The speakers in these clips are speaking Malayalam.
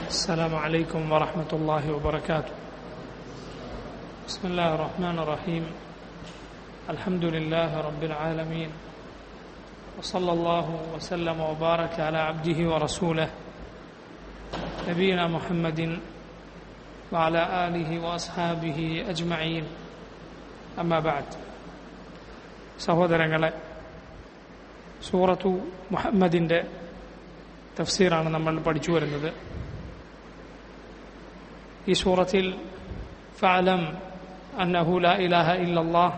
السلام عليكم ورحمة الله وبركاته. بسم الله الرحمن الرحيم. الحمد لله رب العالمين، وصلى الله وسلم وبارك على عبده ورسوله نبينا محمد وعلى آله وأصحابه أجمعين. أما بعد. സഹോദരങ്ങളെ, സൂറത്തു മുഹമ്മദിൻ്റെ തഫ്സീറാണ് നമ്മൾ പഠിച്ചു വരുന്നത്. ഈ സൂറത്തിൽ ഫഅലം അന്നഹു ലാ ഇലാഹ ഇല്ലല്ലാഹ്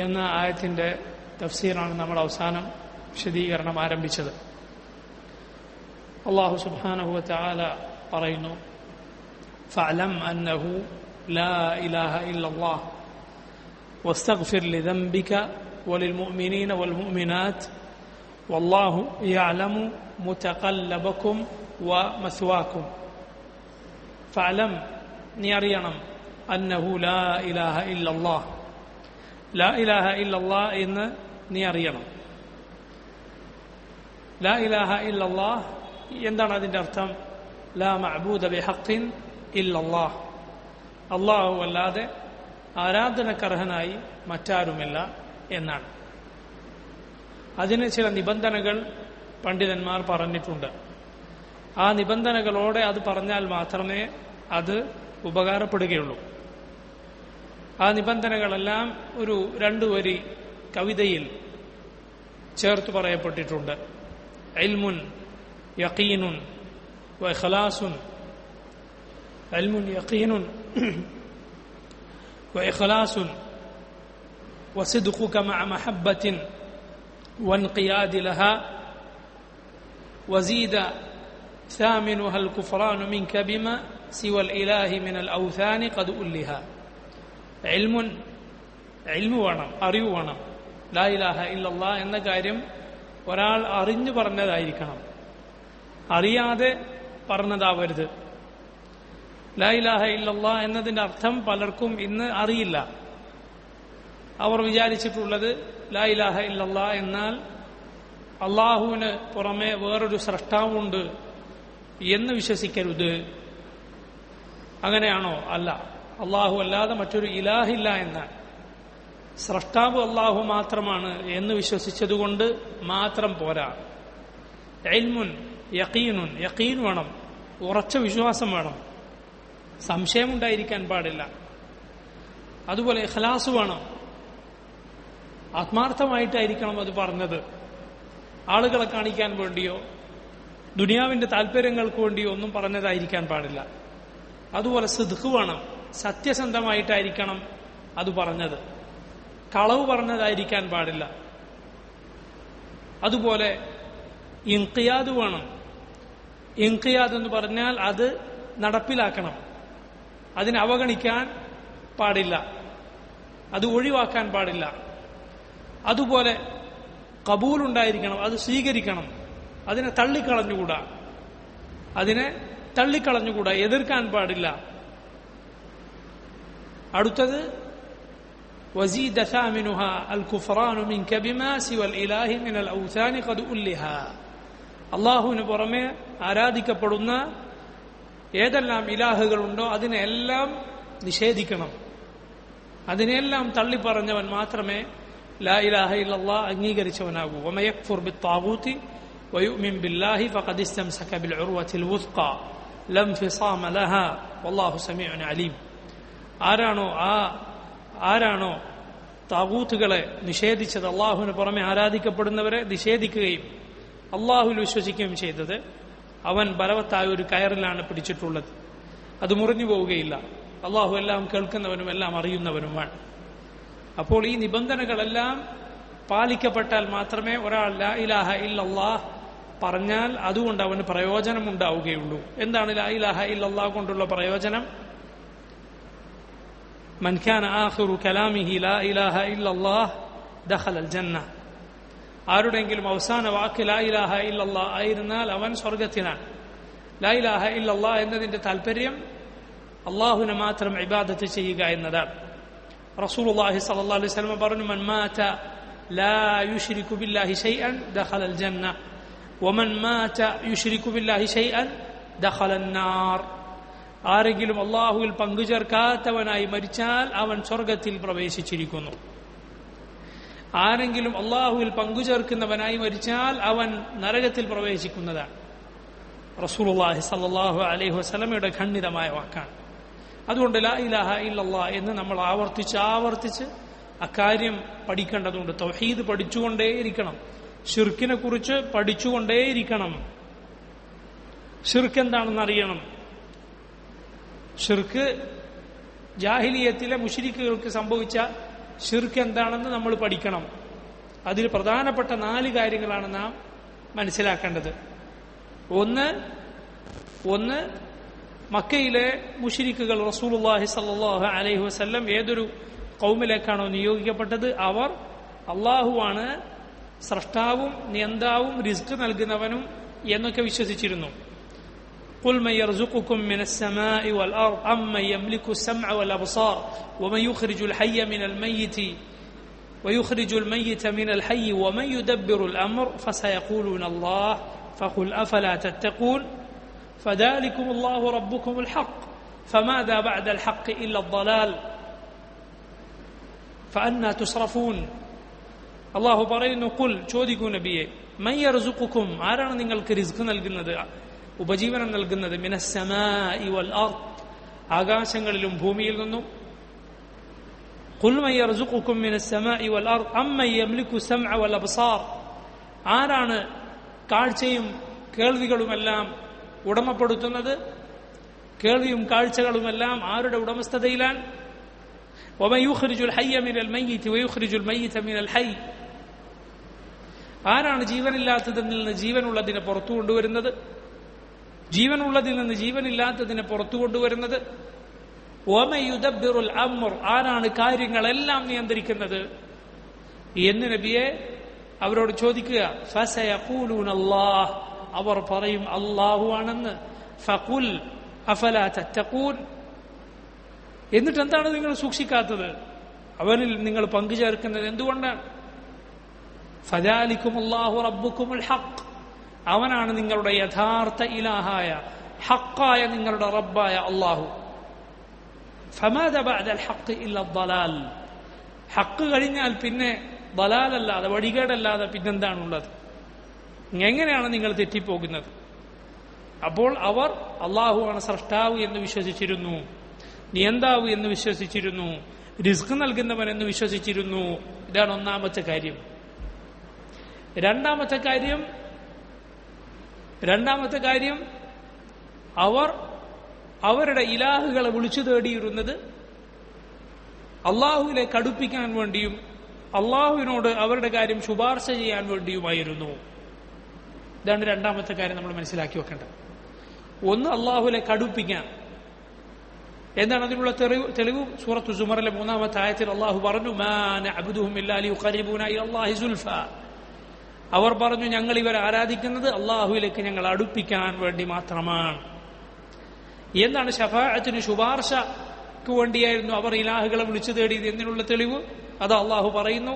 എന്ന ആയത്തിൻ്റെ തഫ്സീറാണ് നമ്മൾ അവസാനം വിശദീകരണം ആരംഭിച്ചത്. അല്ലാഹു സുബ്ഹാനഹു വ തആല പറയുന്നു, ഫഅലം അന്നഹു ലാ ഇലാഹ ഇല്ലല്ലാഹ് വസ്തഗ്ഫിർ ലിദംബിക വലിൽമുഅ്മിനീന വൽമുഅ്മിനാത്ത് വല്ലാഹു യഅലമു മുതഖല്ലബകും വമസ്വാകും. ഫഅലം, നീ അറിയണം, അന്നഹു ലാ ഇലാഹ ഇല്ലല്ലാഹ്, ലാ ഇലാഹ ഇല്ലല്ലാഹ് എന്ന് നീ അറിയണം. ലാ ഇലാഹ ഇല്ലല്ലാഹ് എന്താണ് അതിൻ്റെ അർത്ഥം? ലാ മഅബൂദ ബിഹഖിൻ ഇല്ലല്ലാഹ്, അല്ലാഹു അല്ലാതെ ആരാധനക്കർഹനായി മറ്റാരുമില്ല എന്നാണ്. അതിന് ചില നിബന്ധനകൾ പണ്ഡിതന്മാർ പറഞ്ഞിട്ടുണ്ട്. ആ നിബന്ധനകളോടെ അത് പറഞ്ഞാൽ മാത്രമേ അത് ഉപകാരപ്പെടുകയുള്ളൂ. ആ നിബന്ധനകളെല്ലാം ഒരു 2 വരി കവിതയിൽ ചേർത്ത് പറയപ്പെട്ടിട്ടുണ്ട്. ഇൽമുൻ യഖീനുൻ വ ഇഖ്ലാസുൻ, ഇൽമുൻ യഖീനുൻ വ ഇഖ്ലാസുൻ വസിദ്ഖുക മഅ മഹബ്ബത്തിൻ വൻഖിയാദ ലഹാ വസീദ ثامنها الكفران منك بما سوى الإله من الأوثان قد ألها. ഇൽമു വേണം, അറിവ് വേണം. ലാ ഇലാഹ ഇല്ലല്ലാഹ് എന്ന കാര്യം ഒരാൾ അറിഞ്ഞു പറഞ്ഞതായിരിക്കണം, അറിയാതെ പറഞ്ഞതാവരുത്. ലാ ഇലാഹ ഇല്ലല്ലാഹ് എന്നതിൻ്റെ അർത്ഥം പലർക്കും ഇന്ന് അറിയില്ല. അവർ വിചാരിച്ചിട്ടുള്ളത് ലാ ഇലാഹ ഇല്ലല്ലാഹ് എന്നാൽ അള്ളാഹുവിന് പുറമെ വേറൊരു സ്രഷ്ടാവുണ്ട് എന്ന് വിശ്വസിക്കരുത്. അങ്ങനെയാണോ? അല്ല, അള്ളാഹു അല്ലാതെ മറ്റൊരു ഇലാഹില്ല എന്നാണ്. സ്രഷ്ടാവ് അള്ളാഹു മാത്രമാണ് എന്ന് വിശ്വസിച്ചതുകൊണ്ട് മാത്രം പോരാ. ഇൽമുൻ യഖീനുൻ, യഖീൻ വേണം, ഉറച്ച വിശ്വാസം വേണം, സംശയമുണ്ടായിരിക്കാൻ പാടില്ല. അതുപോലെ ഇഖ്ലാസ് വേണം, ആത്മാർത്ഥമായിട്ടായിരിക്കണം അത് പറഞ്ഞത്. ആളുകളെ കാണിക്കാൻ വേണ്ടിയോ ദുനിയാവിന്റെ താല്പര്യങ്ങൾക്ക് വേണ്ടിയോ ഒന്നും പറഞ്ഞതായിരിക്കാൻ പാടില്ല. അതുപോലെ സിദ്ഖ് വേണം, സത്യസന്ധമായിട്ടായിരിക്കണം അത് പറഞ്ഞത്, കളവ് പറഞ്ഞതായിരിക്കാൻ പാടില്ല. അതുപോലെ ഇൻഖിയാദ് വേണം. ഇൻഖിയാദ് എന്ന് പറഞ്ഞാൽ അത് നടപ്പിലാക്കണം, അതിനെ അവഗണിക്കാൻ പാടില്ല, അത് ഒഴിവാക്കാൻ പാടില്ല. അതുപോലെ കബൂലുണ്ടായിരിക്കണം, അത് സ്വീകരിക്കണം, അതിനെ തള്ളിക്കളഞ്ഞുകൂടാ, എതിർക്കാൻ പാടില്ല. അടുത്തത് വസീദ സാമിനുഹാ അൽ കുഫ്റാനു മിൻക ബിമാ സിവൽ ഇലാഹി മിനൽ ഔസാനി ഖദ് ഉല്ലിഹാ. അല്ലാഹുവിന് പുറമെ ആരാധിക്കപ്പെടുന്ന ഏതെല്ലാം ഇലാഹുകളുണ്ടോ അതിനെല്ലാം നിഷേധിക്കണം, അതിനെല്ലാം തള്ളിപ്പറഞ്ഞവൻ മാത്രമേ ലാ ഇലാഹ ഇല്ലല്ലാഹ് അംഗീകരിച്ചവനാകൂ. വമൻ യക്ഫുർ ബിത്താഗൂതി വയുഅ്മിൻ ബില്ലാഹി ഫഖദ് ഇസ്തംസക ബിൽ ഉർവത്തിൽ വുസ്ഖാ ലം ഫിസാമ ലഹാ വല്ലാഹു സമീഉൻ അലീം. ആരാണോ താഗൂത്തുകളെ നിഷേധിച്ചത്, അള്ളാഹുവിന് പുറമെ ആരാധിക്കപ്പെടുന്നവരെ നിഷേധിക്കുകയും അള്ളാഹുവിൽ വിശ്വസിക്കുകയും ചെയ്തത്, അവൻ ബലവത്തായ ഒരു കയറിലാണ് പിടിച്ചിട്ടുള്ളത്, അത് മുറിഞ്ഞു പോവുകയില്ല. അള്ളാഹു എല്ലാം കേൾക്കുന്നവനും എല്ലാം അറിയുന്നവനുമാണ്. അപ്പോൾ ഈ നിബന്ധനകളെല്ലാം പാലിക്കപ്പെട്ടാൽ മാത്രമേ ഒരാൾ ലാ ഇലാഹ ഇല്ലല്ലാഹ് പറഞ്ഞാൽ അതുകൊണ്ട് അവന് പ്രയോജനം ഉണ്ടാവുകയുള്ളൂ. എന്താണ് ലാ ഇലാഹ ഇല്ലല്ലാഹ് കൊണ്ടുള്ള പ്രയോജനം? മൻ കാന ആഖിറു കലാമിഹി ലാ ഇലാഹ ഇല്ലല്ലാഹ് ദഖലൽ ജന്ന. ആരുടെയെങ്കിലും അവസാന വാക്ക് ലാ ഇലാഹ ഇല്ലല്ലാഹ് ആയിരുന്നാൽ അവൻ സ്വർഗത്തിലാണ്. ലാ ഇലാഹ ഇല്ലല്ലാഹ് എന്നതിന്റെ താല്പര്യം അള്ളാഹുവിനെ മാത്രം ഇബാദത്ത് ചെയ്യുക എന്നതാണ്. റസൂലുള്ളാഹി സ്വല്ലല്ലാഹു അലൈഹി വസല്ലം പറഞ്ഞു, മൻ മാത ലാ യുശ്രികു ബില്ലാഹി ശൈഅൻ ദഖലൽ ജന്ന വമൻ മാത യുശ്രികു ബില്ലാഹി ശൈഅൻ ദഖലന്നാർ. ആരെങ്കിലും അല്ലാഹുവിൽ പങ്കുചേർക്കാത്തവനായി മരിച്ചാൽ അവൻ സ്വർഗത്തിൽ പ്രവേശിച്ചിരിക്കുന്നു. ആരെങ്കിലും അല്ലാഹുവിൽ പങ്കുചേർക്കുന്നവനായി മരിച്ചാൽ അവൻ നരകത്തിൽ പ്രവേശിക്കുന്നതാണ്. റസൂലുള്ളാഹി സ്വല്ലല്ലാഹു അലൈഹി വസല്ലമയുടെ ഖണ്ഡിതമായ വാക്കാണ്. അതുകൊണ്ട് ലാ ഇലാഹ ഇല്ലല്ലാഹ് എന്ന് നമ്മൾ ആവർത്തിച്ച് അക്കാര്യം പഠിക്കേണ്ടതുണ്ട്. തൗഹീദ് പഠിച്ചുകൊണ്ടേയിരിക്കണം. ശിർക്കിനെ കുറിച്ച് പഠിച്ചുകൊണ്ടേയിരിക്കണം. ഷിർക്ക് എന്താണെന്ന് അറിയണം. ഷിർക്ക് ജാഹിലിയത്തിലെ മുശ്രിക്കുകൾക്ക് സംഭവിച്ച ഷിർക്ക് എന്താണെന്ന് നമ്മൾ പഠിക്കണം. അതിൽ പ്രധാനപ്പെട്ട 4 കാര്യങ്ങളാണ് നാം മനസ്സിലാക്കേണ്ടത്. ഒന്ന് മക്കയിലെ മുശ്രിക്കുകൾ റസൂലുള്ളാഹി സ്വല്ലല്ലാഹു അലൈഹി വസല്ലം ഏതൊരു ഖൗമിലേക്കാണോ നിയോഗിക്കപ്പെട്ടത് അവർ അല്ലാഹുവാണ് സ്രഷ്ടാവും നിയന്താവും റിസ്ക് നൽകുന്നവനും എന്നൊക്കെ വിശ്വസിച്ചിരുന്നു. قل من يرزقكم من السماء والأرض أمن يملك السمع والأبصار ومن يخرج الحي من الميت ويخرج الميت من الحي ومن يدبر الأمر فسيقولون الله فقل أفلا تتقون فذلكم الله ربكم الحق فماذا بعد الحق إلا الضلال فأنا تصرفون. അല്ലാഹു പറയുന്നു, ഖുൽ ചോദിക്കൂ നബിയെ, മൻ യർസുഖുക്കും ആരാണ് നിങ്ങൾക്ക് റിസ്ക് നൽകുന്നത്, ഉപജീവനം നൽകുന്നത്, മിനസ്സമാഇ വൽ അർദ് ആകാശങ്ങളിലും ഭൂമിയിൽ നിന്നും. ഖുൽ മൻ യർസുഖുക്കും മിനസ്സമാഇ വൽ അർദ് അമ്മൻ യംലികു സമഅ വൽ അബ്സാർ ആരാണ് കാഴ്ചയും കേൾവികളുമെല്ലാം ഉടമപ്പെടുത്തുന്നത്, കേൾവിയും കാഴ്ചകളുമെല്ലാം ആരുടെ ഉടമസ്ഥതയിലാണ്. വമൻ യുഖ്രിജുൽ ഹയ്യ മിനൽ മയ്യിതി വയുഖ്രിജുൽ മയ്യിത മിനൽ ഹയ്യ് ആരാണ് ജീവനില്ലാത്തതിൽ നിന്ന് ജീവനുള്ളതിനെ പുറത്തു കൊണ്ടുവരുന്നത്, ജീവനുള്ളതിൽ നിന്ന് ജീവനില്ലാത്തതിനെ പുറത്തു കൊണ്ടുവരുന്നത്. വമൻ യുദബ്ബിറുൽ അംർ ആരാണ് കാര്യങ്ങളെല്ലാം നിയന്ത്രിക്കുന്നത് എന്ന് നബിയെ അവരോട് ചോദിക്കുക. ഫസയഖൂലൂന അല്ലാഹ് അവർ പറയും അല്ലാഹു ആണെന്ന്. ഫഖുൽ അഫലാ തത്തഖൂൻ എന്നിട്ട് എന്താണ് നിങ്ങൾ സൂക്ഷിക്കാത്തത്, അവനിൽ നിങ്ങൾ പങ്കുചേർക്കുന്നത് എന്തുകൊണ്ടാണ്. ഫദാലികുമുല്ലാഹു റബ്ബുകുമുൽ ഹഖ് അവനാണ് നിങ്ങളുടെ യഥാർത്ഥ ഇലാഹായ ഹഖായ നിങ്ങളുടെ റബ്ബായ അല്ലാഹു. ഫമാദാ ബഅദൽ ഹഖ് ഇല്ലാ ദലാൽ ഹഖ് കഴിഞ്ഞാൽ പിന്നെ ദലാലല്ലാതെ വഴികേടല്ലാതെ പിന്നെന്താണുള്ളത്, എങ്ങനെയാണ് നിങ്ങൾ തെറ്റിപ്പോകുന്നത്. അപ്പോൾ അവർ അല്ലാഹുവാണ് സ്രഷ്ടാവ് എന്ന് വിശ്വസിച്ചിരുന്നു, നിയന്താവ് എന്ന് വിശ്വസിച്ചിരുന്നു, റിസ്ക് നൽകുന്നവൻ എന്ന് വിശ്വസിച്ചിരുന്നു. ഇതാണ് ഒന്നാമത്തെ കാര്യം. രണ്ടാമത്തെ കാര്യം അവർ അവരുടെ ഇലാഹുകളെ വിളിച്ചു തേടിയിരുന്നത് അള്ളാഹുവിലേക്ക് അടുപ്പിക്കാൻ വേണ്ടിയും അള്ളാഹുവിനോട് അവരുടെ കാര്യം ശുപാർശ ചെയ്യാൻ വേണ്ടിയുമായിരുന്നു. ഇതാണ് രണ്ടാമത്തെ കാര്യം നമ്മൾ മനസ്സിലാക്കി വെക്കേണ്ടത്. ഒന്ന് അള്ളാഹുവിലേക്ക് അടുപ്പിക്കാൻ. എന്താണ് അതിനുള്ള തെളിവ്? സൂറത്തു സുമറിലെ 3-ാമത്തെ ആയത്തിൽ അള്ളാഹു പറഞ്ഞു, മാ നഅ്ബുദുഹും ഇല്ലാ ലിയുഖർരിബൂനാ ഇലല്ലാഹി സുൽഫാ അവർ പറഞ്ഞു, ഞങ്ങൾ ഇവരെ ആരാധിക്കുന്നത് അള്ളാഹുവിലേക്ക് ഞങ്ങൾ അടുപ്പിക്കാൻ വേണ്ടി മാത്രമാണ്. എന്താണ് ശഫാഅത്തിന് ശുപാർശക്ക് വേണ്ടിയായിരുന്നു അവർ ഇലാഹുകളെ വിളിച്ചു തേടിയത് എന്നതിനുള്ള തെളിവ്? അത് അള്ളാഹു പറയുന്നു,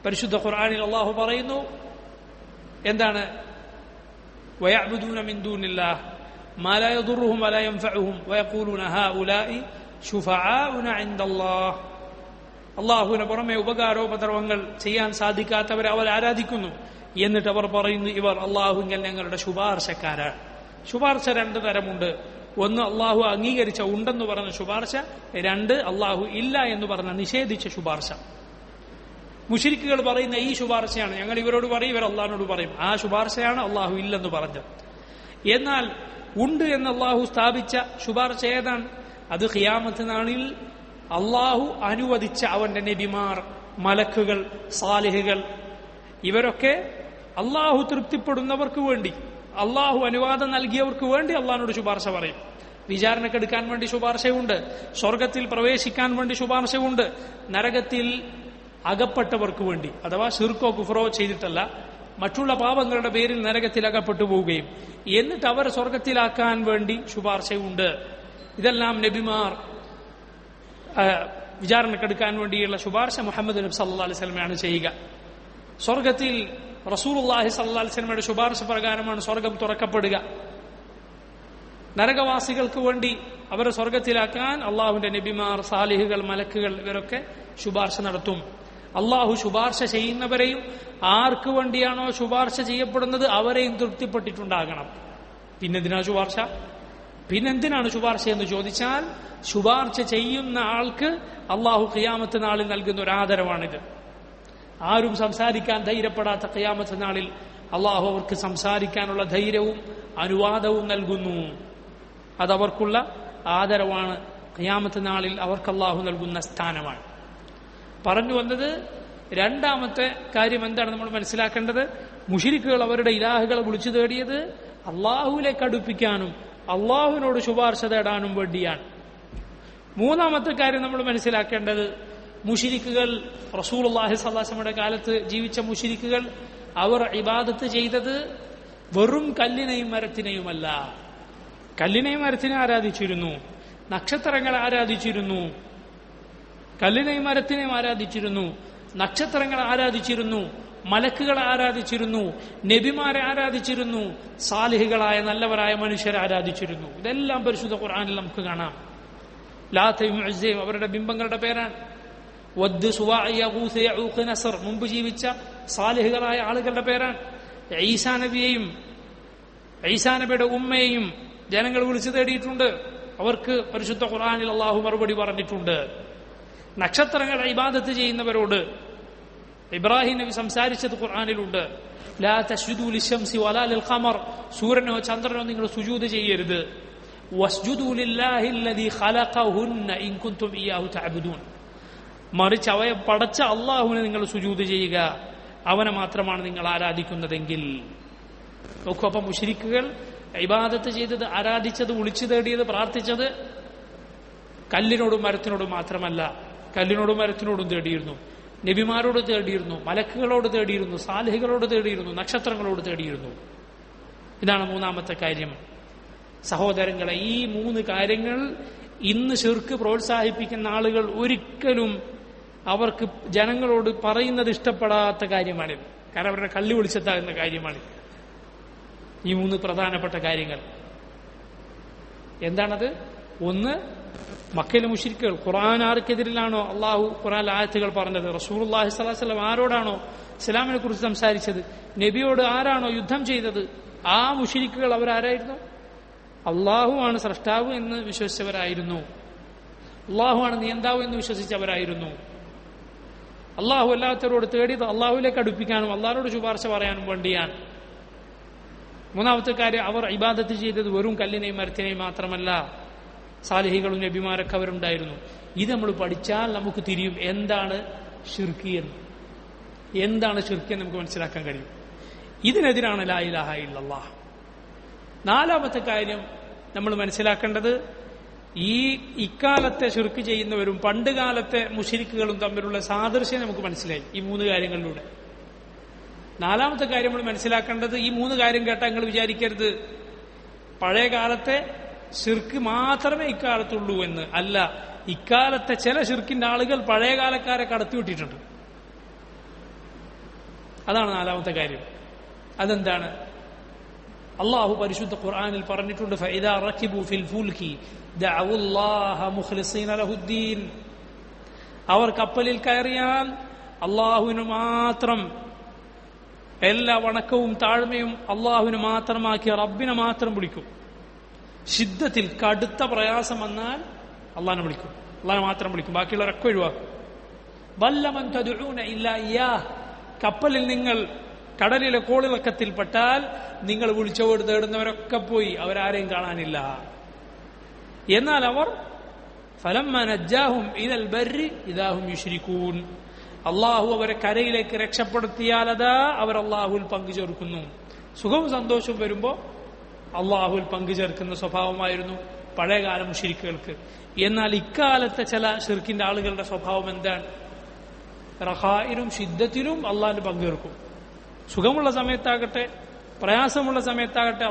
പരിശുദ്ധ ഖുർആനിൽ അള്ളാഹു പറയുന്നു, എന്താണ്? വയഅ്ബുദൂന മിൻ ദൂനില്ലാഹ് മാ ലാ യദുറുഹും വലാ യൻഫഉഹും വയഖൂലൂന ഹൗലാഇ ശുഫആഉന ഇൻദല്ലാഹ് അള്ളാഹുവിന് പുറമെ ഉപകാരോപദ്രവങ്ങൾ ചെയ്യാൻ സാധിക്കാത്തവരെ അവർ ആരാധിക്കുന്നു. എന്നിട്ട് അവർ പറയുന്നു, ഇവർ അള്ളാഹുവിൽ ഞങ്ങളുടെ ശുപാർശക്കാരാണ്. ശുപാർശ 2 തരമുണ്ട്. ഒന്ന് അള്ളാഹു അംഗീകരിച്ച ഉണ്ടെന്ന് പറഞ്ഞ ശുപാർശ, 2 അള്ളാഹു ഇല്ല എന്ന് പറഞ്ഞ നിഷേധിച്ച ശുപാർശ. മുശ്രിക്കുകൾ പറയുന്ന ഈ ശുപാർശയാണ്. ഞങ്ങൾ ഇവരോട് പറയും, ഇവർ അള്ളാഹിനോട് പറയും. ആ ശുപാർശയാണ് അള്ളാഹു ഇല്ലെന്ന് പറഞ്ഞത്. എന്നാൽ ഉണ്ട് എന്ന് അള്ളാഹു സ്ഥാപിച്ച ശുപാർശ ഏതാണ്? അത് ഖിയാമത്ത് നാളിൽ അള്ളാഹു അനുവദിച്ച അവന്റെ നബിമാർ, മലക്കുകൾ, സാലിഹുകൾ, ഇവരൊക്കെ അള്ളാഹു തൃപ്തിപ്പെടുന്നവർക്ക് വേണ്ടി, അള്ളാഹു അനുവാദം നൽകിയവർക്ക് വേണ്ടി അള്ളാഹിനോട് ശുപാർശ പറയും. വിചാരണക്കെടുക്കാൻ വേണ്ടി ശുപാർശയുണ്ട്, സ്വർഗത്തിൽ പ്രവേശിക്കാൻ വേണ്ടി ശുപാർശയുണ്ട്, നരകത്തിൽ അകപ്പെട്ടവർക്ക് വേണ്ടി, അഥവാ ശിർക്കോ കുഫറോ ചെയ്തിട്ടല്ല, മറ്റുള്ള പാപങ്ങളുടെ പേരിൽ നരകത്തിൽ അകപ്പെട്ടു പോവുകയും എന്നിട്ട് അവർ സ്വർഗത്തിലാക്കാൻ വേണ്ടി ശുപാർശയുണ്ട്. ഇതെല്ലാം നബിമാർ വിചാരണക്കെടുക്കാൻ വേണ്ടിയുള്ള ശുപാർശ മുഹമ്മദ് നബി സല്ലല്ലാഹു അലൈഹി വസല്ലമയാണ് ചെയ്യുക. സ്വർഗത്തിൽ റസൂലുള്ളാഹി സല്ലല്ലാഹു അലൈഹി വസല്ലമയുടെ ശുപാർശ പ്രകാരമാണ് സ്വർഗം തുറക്കപ്പെടുക. നരകവാസികൾക്ക് വേണ്ടി അവരെ സ്വർഗത്തിലാക്കാൻ അള്ളാഹുവിന്റെ നബിമാർ, സാലിഹുകൾ, മലക്കുകൾ ഇവരൊക്കെ ശുപാർശ നടത്തും. അള്ളാഹു ശുപാർശ ചെയ്യുന്നവരെയും ആർക്ക് വേണ്ടിയാണോ ശുപാർശ ചെയ്യപ്പെടുന്നത് അവരെയും തൃപ്തിപ്പെട്ടിട്ടുണ്ടാകണം. പിന്നെന്തിനാണ് ശുപാർശ എന്ന് ചോദിച്ചാൽ, ശുപാർശ ചെയ്യുന്ന ആൾക്ക് അള്ളാഹു ഖിയാമത്ത് നാളിൽ നൽകുന്ന ഒരു ആദരവാണിത്. ആരും സംസാരിക്കാൻ ധൈര്യപ്പെടാത്ത ഖിയാമത്ത് നാളിൽ അള്ളാഹു അവർക്ക് സംസാരിക്കാനുള്ള ധൈര്യവും അനുവാദവും നൽകുന്നു. അതവർക്കുള്ള ആദരവാണ്. ഖിയാമത്ത് നാളിൽ അവർക്ക് അള്ളാഹു നൽകുന്ന സ്ഥാനമാണ്. പറഞ്ഞു വന്നത് രണ്ടാമത്തെ കാര്യം എന്താണ് നമ്മൾ മനസ്സിലാക്കേണ്ടത്? മുശ്രിക്കുകൾ അവരുടെ ഇലാഹുകളെ വിളിച്ചു തേടിയത് അള്ളാഹുവിലേക്ക് അടുപ്പിക്കാനും അള്ളാഹുവിനോട് ശുപാർശ തേടാനും വേണ്ടിയാണ്. മൂന്നാമത്തെ കാര്യം നമ്മൾ മനസ്സിലാക്കേണ്ടത്, മുശ്രിക്കുകൾ, റസൂലുള്ളാഹി സ്വല്ലല്ലാഹു അലൈഹി വസല്ലമയുടെ കാലത്ത് ജീവിച്ച മുശ്രിക്കുകൾ അവർ ഇബാദത്ത് ചെയ്തത് വെറും കല്ലിനെയും മരത്തിനെയുമല്ല. കല്ലിനെയും മരത്തിനെയും ആരാധിച്ചിരുന്നു, നക്ഷത്രങ്ങളെ ആരാധിച്ചിരുന്നു, കല്ലിനെയും മരത്തിനെയും ആരാധിച്ചിരുന്നു, നക്ഷത്രങ്ങളെ ആരാധിച്ചിരുന്നു, മലക്കുകളെ ആരാധിച്ചിരുന്നു, നബിമാരെ ആരാധിച്ചിരുന്നു, സാലിഹുകളായ നല്ലവരായ മനുഷ്യരെ ആരാധിച്ചിരുന്നു. ഇതെല്ലാം പരിശുദ്ധ ഖുർആനിൽ നമുക്ക് കാണാം. ലാത്തയും ഉസ്സയും അവരുടെ ബിംബങ്ങളുടെ പേരാണ്. വദ്, സുവാഅ, യഗൂസ്, യഊഖ്, നസർ മുമ്പ് ജീവിച്ച സാലിഹുകളായ ആളുകളുടെ പേരാണ്. ഈസാ നബിയെയും ഈസാ നബിയുടെ ഉമ്മയെയും ജനങ്ങൾ വിളിച്ചു തേടിയിട്ടുണ്ട്. അവർക്ക് പരിശുദ്ധ ഖുർആനിൽ അള്ളാഹു മറുപടി പറഞ്ഞിട്ടുണ്ട്. നക്ഷത്രങ്ങളെ ഇബാദത്ത് ചെയ്യുന്നവരോട് ഇബ്രാഹിം നബി സംസാരിച്ചത് ഖുർആനിലുണ്ട്. ലാ തസ്ജുദൂ ലിശംസി വലാ ലിൽ ഖമർ, സൂര്യനോ ചന്ദ്രനോ നിങ്ങൾ സുജൂദ് ചെയ്യരുത്. വസ്ജുദൂ ലില്ലാഹി അല്ലദീ ഖലഖഹുന്ന ഇൻ കുൻതും ഇയ്യാഹു തഅബുദൂൻ, മറിച്ച് അവയെ പടച്ച അള്ളാഹുവിനെ നിങ്ങൾ സുജൂദ് ചെയ്യുക, അവനെ മാത്രമാണ് നിങ്ങൾ ആരാധിക്കുന്നതെങ്കിൽ. നോക്കൂ, അപ്പം മുശ്രിക്കുകൾ ഇബാദത്ത് ചെയ്തത്, ആരാധിച്ചത്, വിളിച്ചു തേടിയത്, പ്രാർത്ഥിച്ചത് കല്ലിനോടും മരത്തിനോടും മാത്രമല്ല, കല്ലിനോടും മരത്തിനോടും തേടിയിരുന്നു, നബിമാരോട് തേടിയിരുന്നു, മലക്കുകളോട് തേടിയിരുന്നു, സാലിഹുകളോട് തേടിയിരുന്നു, നക്ഷത്രങ്ങളോട് തേടിയിരുന്നു. ഇതാണ് മൂന്നാമത്തെ കാര്യം. സഹോദരങ്ങളെ, ഈ മൂന്ന് കാര്യങ്ങൾ ഇന്ന് ശിർക്ക് പ്രോത്സാഹിപ്പിക്കുന്ന ആളുകൾ ഒരിക്കലും അവർക്ക് ജനങ്ങളോട് പറയുന്നത് ഇഷ്ടപ്പെടാത്ത കാര്യമാണിത്. കാരണം അവരുടെ കല്ല് വിളിച്ചെത്താകുന്ന കാര്യമാണിത്. ഈ മൂന്ന് പ്രധാനപ്പെട്ട കാര്യങ്ങൾ എന്താണത്? ഒന്ന്, മക്കയിലെ മുശ്രിക്കുകൾ ഖുർആൻ ആർക്കെതിരിലാണോ അള്ളാഹു ഖുർആൻ ആയത്തുകൾ പറഞ്ഞത്, റസൂലുള്ളാഹി സ്വല്ലല്ലാഹു അലൈഹി വസല്ലം ആരോടാണോ ഇസ്ലാമിനെ കുറിച്ച് സംസാരിച്ചത്, നബിയോട് ആരാണോ യുദ്ധം ചെയ്തത്, ആ മുശ്രിക്കുകൾ അവരാരായിരുന്നു? അള്ളാഹുവാണ് സ്രഷ്ടാവ് എന്ന് വിശ്വസിച്ചവരായിരുന്നു. അള്ളാഹുവാണ് നിയന്താവ് എന്ന് വിശ്വസിച്ചവരായിരുന്നു. അള്ളാഹു അല്ലാത്തവരോട് തേടിയത് അള്ളാഹുവിലേക്ക് അടുപ്പിക്കാനും അള്ളാഹുവോട് ശുപാർശ പറയാനും വേണ്ടിയാണ്. മൂന്നാമത്തെ കാര്യം, അവർ ഇബാദത്ത് ചെയ്തത് വെറും കല്ലിനെയും മരത്തിനെയും മാത്രമല്ല, സാലിഹികളും നബിമാരൊക്കെ അവരുണ്ടായിരുന്നു. ഇത് നമ്മൾ പഠിച്ചാൽ നമുക്ക് തിരിയും എന്താണ് ശിർക്ക് എന്ന്. എന്താണ് ശിർക്ക് എന്ന് നമുക്ക് മനസ്സിലാക്കാൻ കഴിയും. ഇതിനെതിരാണ് ലാ ഇലാഹ ഇല്ലല്ലാഹ്. നാലാമത്തെ കാര്യം നമ്മൾ മനസ്സിലാക്കേണ്ടത്, ഇക്കാലത്തെ ശിർക്ക് ചെയ്യുന്നവരും പണ്ടുകാലത്തെ മുശ്രിക്കുകളും തമ്മിലുള്ള സാദൃശ്യം നമുക്ക് മനസ്സിലായി ഈ മൂന്ന് കാര്യങ്ങളിലൂടെ. നാലാമത്തെ കാര്യം നമ്മൾ മനസ്സിലാക്കേണ്ടത്, ഈ മൂന്ന് കാര്യം കേട്ടാൽ നിങ്ങൾ വിചാരിക്കരുത് പഴയ കാലത്തെ ശിർക്ക് മാത്രമേ ഇക്കാലത്തുള്ളൂ എന്ന്. അല്ല, ഇക്കാലത്തെ ചില ശിർക്കിന്റെ ആളുകൾ പഴയകാലക്കാരെ കടത്തിവിട്ടിട്ടുണ്ട്. അതാണ് നാലാമത്തെ കാര്യം. അതെന്താണ്? അള്ളാഹു പരിശുദ്ധ ഖുർആനിൽ പറഞ്ഞിട്ടുണ്ട്, ഫഇദാ റകിബു ഫിൽ ഫുൽകി ദഅവുല്ലാഹ മുഖ്ലിസീന ലഹുദ്ദീൻ. അവർ കപ്പലിൽ കയറിയാൽ അള്ളാഹുവിന് മാത്രം എല്ലാ വണക്കവും താഴ്മയും അള്ളാഹുവിന് മാത്രമാക്കി റബ്ബിനെ മാത്രം വിളിക്കും. ശിദ്ദത്തിൽ കടുത്ത പ്രയാസം വന്നാൽ അള്ളാഹിനെ വിളിക്കും, അള്ളാഹിനെ മാത്രം വിളിക്കും, ബാക്കിയുള്ളവരൊക്കെ ഒഴിവാക്കും. വല്ലമൻ തദ്ഉന ഇല്ലാ ഇയ്യാഹ്. കപ്പലിൽ നിങ്ങൾ കടലിലെ കോളിളക്കത്തിൽപ്പെട്ടാൽ നിങ്ങൾ വിളിച്ചോട് തേടുന്നവരൊക്കെ പോയി, അവരാരെയും കാണാനില്ല. എന്നാൽ അവർ ഫലമ്മ നജ്ജാഹും ഇലൽ ബർരി ഇദാഹും യുശ്രികൂൻ. അള്ളാഹു അവരെ കരയിലേക്ക് രക്ഷപ്പെടുത്തിയാൽ അതാ അവർ അള്ളാഹുവിൽ പങ്കുചേർക്കുന്നു. സുഖവും സന്തോഷവും വരുമ്പോൾ അള്ളാഹുവിൽ പങ്കുചേർക്കുന്ന സ്വഭാവമായിരുന്നു പഴയകാല മുശ്രിക്കുകൾക്ക്. എന്നാൽ ഇക്കാലത്തെ ചില ശിർക്കിന്റെ ആളുകളുടെ സ്വഭാവം എന്താണ്? റഖായിലും ശിദ്ദത്തിലും അള്ളാഹിന് പങ്കുചേർക്കും. സുഖമുള്ള സമയത്താകട്ടെ പ്രയാസമുള്ള സമയത്താകട്ടെ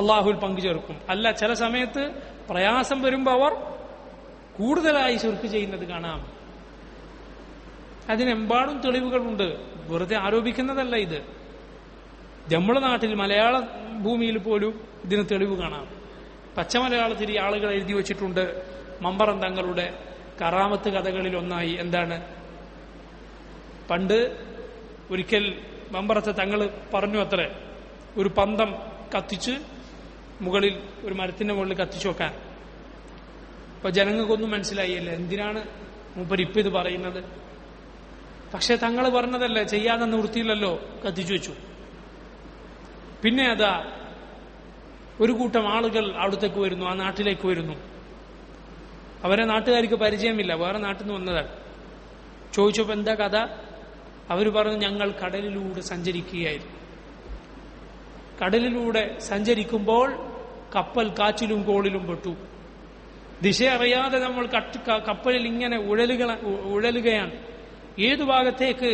അള്ളാഹുവിൽ പങ്കുചേർക്കും. അല്ല, ചില സമയത്ത് പ്രയാസം വരുമ്പോൾ അവർ കൂടുതലായി ശിർക്ക് ചെയ്യുന്നത് കാണാം. അതിനെമ്പാടും തെളിവുകളുണ്ട്, വെറുതെ ആരോപിക്കുന്നതല്ല ഇത്. നമ്മുടെ നാട്ടിൽ മലയാള ഭൂമിയിൽ പോലും ഇതിന് തെളിവ് കാണാം. പച്ച മലയാളത്തിൽ ഈ ആളുകൾ എഴുതി വച്ചിട്ടുണ്ട് മമ്പറം തങ്ങളുടെ കറാമത്ത് കഥകളിൽ ഒന്നായി. എന്താണ്? പണ്ട് ഒരിക്കൽ മമ്പറത്തെ തങ്ങൾ പറഞ്ഞു അത്രേ, ഒരു പന്തം കത്തിച്ച് മുകളിൽ ഒരു മരത്തിന്റെ മുകളിൽ കത്തിച്ചു വെക്കാൻ. അപ്പൊ ജനങ്ങൾക്കൊന്നും മനസ്സിലായില്ല എന്തിനാണ് മൂപ്പര് ഇപ്പൊ ഇത് പറയുന്നത്. പക്ഷെ തങ്ങൾ പറഞ്ഞതല്ലേ, ചെയ്യാതെ നിവൃത്തിയില്ലല്ലോ, കത്തിച്ചു വെച്ചു. പിന്നെ അതാ ഒരു കൂട്ടം ആളുകൾ അവിടത്തേക്ക് വരുന്നു, ആ നാട്ടിലേക്ക് വരുന്നു. അവരെ നാട്ടുകാർക്ക് പരിചയമില്ല, വേറെ നാട്ടിൽ നിന്ന് വന്നതാണ്. ചോദിച്ചപ്പോ എന്താ കഥ? അവർ പറഞ്ഞു, ഞങ്ങൾ കടലിലൂടെ സഞ്ചരിക്കുകയായിരുന്നു. കടലിലൂടെ സഞ്ചരിക്കുമ്പോൾ കപ്പൽ കാച്ചിലും കോളിലും പെട്ടു. ദിശ അറിയാതെ നമ്മൾ കപ്പലിൽ ഇങ്ങനെ ഉഴലുകയാണ്. ഏതു ഭാഗത്തേക്ക്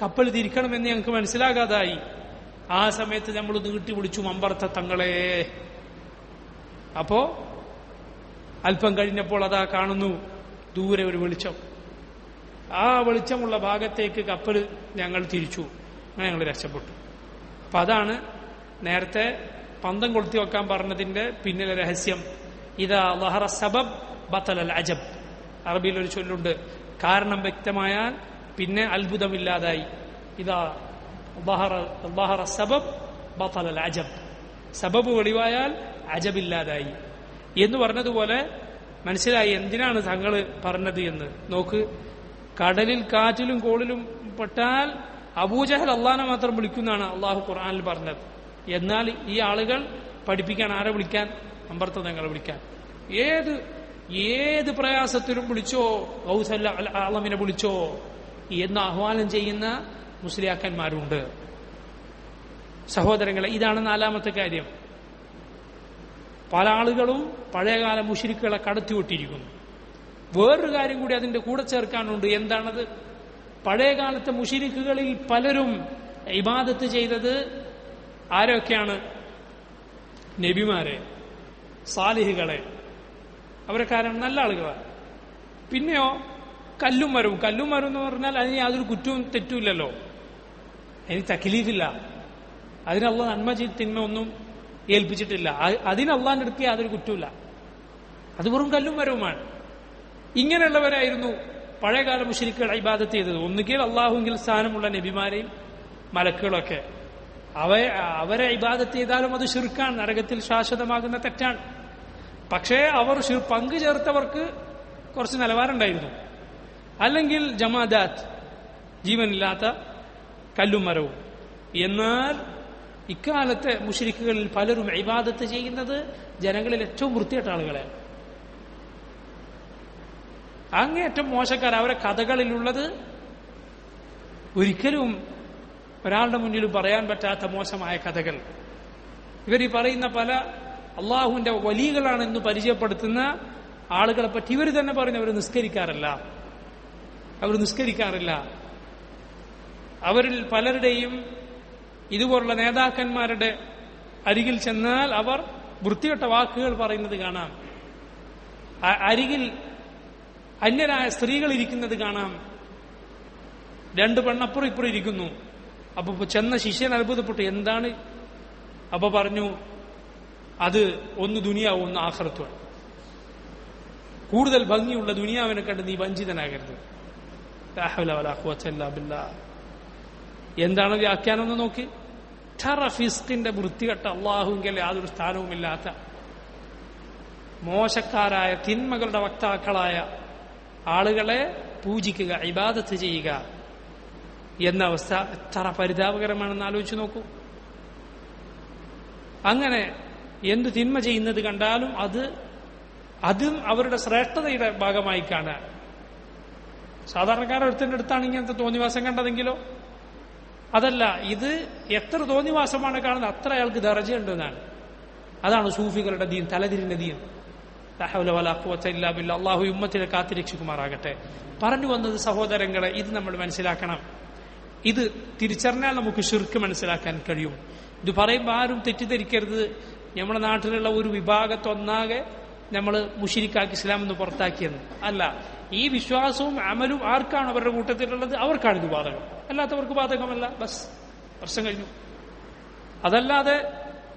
കപ്പൽ തിരിക്കണമെന്ന് ഞങ്ങൾക്ക് മനസ്സിലാകാതായി. ആ സമയത്ത് നമ്മൾ നീട്ടി വിളിച്ചു, മമ്പറത്തെ തങ്ങളെ. അപ്പോ അല്പം കഴിഞ്ഞപ്പോൾ അതാ കാണുന്നു ദൂരെ ഒരു വെളിച്ചം. ആ വെളിച്ചമുള്ള ഭാഗത്തേക്ക് കപ്പൽ ഞങ്ങൾ തിരിച്ചു. അങ്ങനെ ഞങ്ങൾ രക്ഷപ്പെട്ടു. അപ്പൊ അതാണ് നേരത്തെ പന്തം കൊളുത്തി വെക്കാൻ പറഞ്ഞതിന്റെ പിന്നിലെ രഹസ്യം. ഇതാ ലഹറ സബബ് ബത്തലൽ അജബ്. അറബിയിൽ ഒരു ചൊല്ലുണ്ട്, കാരണം വ്യക്തമായാൽ പിന്നെ അത്ഭുതമില്ലാതായി. ഇതാ ലഹറ സബബ് ബത്തലൽ അജബ്. സബബ് വെളിവായാൽ അജബില്ലാതായി എന്ന് പറഞ്ഞതുപോലെ മനസ്സിലായി എന്തിനാണ് തങ്ങൾ പറഞ്ഞത് എന്ന്. നോക്ക്, കടലിൽ കാറ്റിലും കോളിലും പെട്ടാൽ അബൂജഹൽ അള്ളാനെ മാത്രം വിളിക്കുന്നതാണ് അള്ളാഹു ഖുർആനിൽ പറഞ്ഞത്. എന്നാൽ ഈ ആളുകൾ പഠിപ്പിക്കാൻ ആരെ വിളിക്കാൻ? അമ്പർത്ത തങ്ങളെ വിളിക്കാൻ. ഏത് പ്രയാസത്തിലും വിളിച്ചോ, ഗൗസൽ ആലമിനെ വിളിച്ചോ എന്ന് ആഹ്വാനം ചെയ്യുന്ന മുസ്ലിയാക്കന്മാരുണ്ട്. സഹോദരങ്ങളെ, ഇതാണ് നാലാമത്തെ കാര്യം. പല ആളുകളും പഴയകാല മുശ്രിക്കുകളെ കടത്തിവിട്ടിരിക്കുന്നു. വേറൊരു കാര്യം കൂടി അതിന്റെ കൂടെ ചേർക്കാനുണ്ട്. എന്താണത്? പഴയകാലത്തെ മുശ്രിക്കുകളിൽ പലരും ഇബാദത്ത് ചെയ്തത് ആരൊക്കെയാണ്? നബിമാരെ, സാലിഹുകളെ. അവരെ കാരണം നല്ല ആളുകളാണ്. പിന്നെയോ കല്ലും മരവും. കല്ലും മരവും എന്ന് പറഞ്ഞാൽ അതിന് യാതൊരു കുറ്റവും തെറ്റുമില്ലല്ലോ, അതിന് തക്ലീഫില്ല, അതിനുള്ള നന്മ തിന്മ ഒന്നും ഏൽപ്പിച്ചിട്ടില്ല, അതിന് അള്ളാന്റെ അടുത്ത് യാതൊരു കുറ്റമില്ല, അത് വെറും കല്ലും മരവുമാണ്. ഇങ്ങനെയുള്ളവരായിരുന്നു പഴയകാല മുശ്രിക്കുകൾ ഇബാദത്ത് ചെയ്തത്. ഒന്നുകിൽ അള്ളാഹുവിൽ സ്ഥാനമുള്ള നബിമാരെയും മലക്കുകളൊക്കെ. അവരെ ഇബാദത്ത് ചെയ്താലും അത് ശിർക്കാണ്, നരകത്തിൽ ശാശ്വതമാകുന്ന തെറ്റാണ്. പക്ഷേ അവർ പങ്കു ചേർത്തവർക്ക് കുറച്ച് നിലവാരമുണ്ടായിരുന്നു. അല്ലെങ്കിൽ ജമാദാത്ത്, ജീവനില്ലാത്ത കല്ലും മരവും. എന്നാൽ ഇക്കാലത്തെ മുശ്രിക്കുകളിൽ പലരും ഇബാദത്ത് ചെയ്യുന്നത് ജനങ്ങളിൽ ഏറ്റവും വൃത്തികെട്ട ആളുകളെയാണ്. അങ്ങേയറ്റം മോശക്കാർ. അവരെ കഥകളിലുള്ളത് ഒരിക്കലും ഒരാളുടെ മുന്നിൽ പറയാൻ പറ്റാത്ത മോശമായ കഥകൾ. ഇവർ ഈ പറയുന്ന പല അള്ളാഹുവിന്റെ വലിയകളാണെന്ന് പരിചയപ്പെടുത്തുന്ന ആളുകളെ പറ്റി ഇവർ തന്നെ പറയുന്നു അവർ നിസ്കരിക്കാറില്ല. അവരിൽ പലരുടെയും ഇതുപോലുള്ള നേതാക്കന്മാരുടെ അരികിൽ ചെന്നാൽ അവർ വൃത്തികെട്ട വാക്കുകൾ പറയുന്നത് കാണാം. അരികിൽ അന്യരായ സ്ത്രീകൾ ഇരിക്കുന്നത് കാണാം. രണ്ട് പെണ്ണപ്പുറം ഇപ്പുറം ഇരിക്കുന്നു. അപ്പൊ ചെന്ന ശിഷ്യൻ അത്ഭുതപ്പെട്ടു, എന്താണ്? അപ്പൊ പറഞ്ഞു, അത് ഒന്ന് ദുനിയാവും, ഒന്ന് ആഖിറത്തുമാണ്. കൂടുതൽ ഭംഗിയുള്ള ദുനിയാവിനെ കണ്ട് നീ വഞ്ചിതനാകരുത്. എന്താണ് വ്യാഖ്യാനം എന്ന് നോക്കി. ഫിസ്കിന്റെ വൃത്തികെട്ട, അള്ളാഹുവിൽ യാതൊരു സ്ഥാനവുമില്ലാത്ത മോശക്കാരായ തിന്മകളുടെ വക്താക്കളായ ആളുകളെ പൂജിക്കുക, ഇബാദത്ത് ചെയ്യുക എന്ന അവസ്ഥ എത്ര പരിതാപകരമാണെന്ന് ആലോചിച്ച് നോക്കൂ. അങ്ങനെ എന്ത് തിന്മ ചെയ്യുന്നത് കണ്ടാലും അതും അവരുടെ ശ്രേഷ്ഠതയുടെ ഭാഗമായി കാണാൻ. സാധാരണക്കാരൊരുത്തന്റെ അടുത്താണ് ഇങ്ങനത്തെ തോന്നിവാസം കണ്ടതെങ്കിലോ? അതല്ല, ഇത് എത്ര തോന്നിവാസമാണ് കാണുന്നത് അത്ര അയാൾക്ക് ദർജയുണ്ടെന്നാണ്. അതാണ് സൂഫികളുടെ ദീൻ, തലതിരിന്റെ ദീൻ. അള്ളാഹു ഉമ്മത്തിനെ കാത്തിരക്ഷിക്കുമാറാകട്ടെ. പറഞ്ഞു വന്നത് സഹോദരങ്ങളെ, ഇത് നമ്മൾ മനസ്സിലാക്കണം. ഇത് തിരിച്ചറിഞ്ഞാൽ നമുക്ക് ശിർക്ക് മനസ്സിലാക്കാൻ കഴിയും. ഇത് പറയുമ്പോൾ ആരും തെറ്റിദ്ധരിക്കരുത്, നമ്മുടെ നാട്ടിലുള്ള ഒരു വിഭാഗത്തൊന്നാകെ നമ്മൾ മുശ്രിക്കാക്കി ഇസ്ലാം എന്ന് പുറത്താക്കിയെന്ന് അല്ല. ഈ വിശ്വാസവും അമലും ആർക്കാണ് അവരുടെ കൂട്ടത്തിലുള്ളത് അവർക്കാണ് ഇത് ബാധകം, അല്ലാത്തവർക്ക് ബാധകമല്ല. ബസ്, പ്രശ്നം കഴിഞ്ഞു. അതല്ലാതെ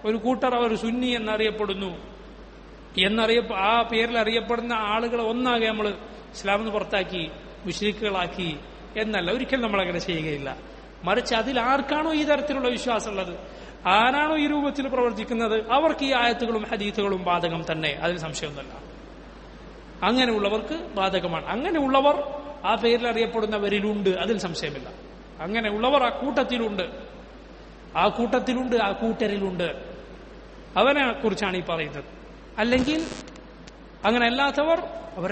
ഒരു കൂട്ടർ അവർ സുന്നി എന്നറിയപ്പെടുന്നു ആ പേരിൽ അറിയപ്പെടുന്ന ആളുകളെ ഒന്നാകെ നമ്മൾ ഇസ്ലാമിൽ നിന്ന് പുറത്താക്കി മുശ്രിക്കുകളാക്കി എന്നല്ല, ഒരിക്കലും നമ്മളങ്ങനെ ചെയ്യുകയില്ല. മറിച്ച് അതിൽ ആർക്കാണോ ഈ തരത്തിലുള്ള വിശ്വാസമുള്ളത്, ആരാണോ ഈ രൂപത്തിൽ പ്രവർത്തിക്കുന്നത്, അവർക്ക് ഈ ആയത്തുകളും ഹദീത്തുകളും ബാധകം തന്നെ, അതിൽ സംശയമൊന്നുമല്ല. അങ്ങനെയുള്ളവർക്ക് ബാധകമാണ്. അങ്ങനെയുള്ളവർ ആ പേരിൽ അറിയപ്പെടുന്നവരിലുണ്ട്, അതിൽ സംശയമില്ല. അങ്ങനെയുള്ളവർ ആ കൂട്ടത്തിലുണ്ട്, ആ കൂട്ടരിലുണ്ട്. അവനെ കുറിച്ചാണ് ഈ പറയുന്നത്. അല്ലെങ്കിൽ അങ്ങനെ അല്ലാത്തവർ അവർ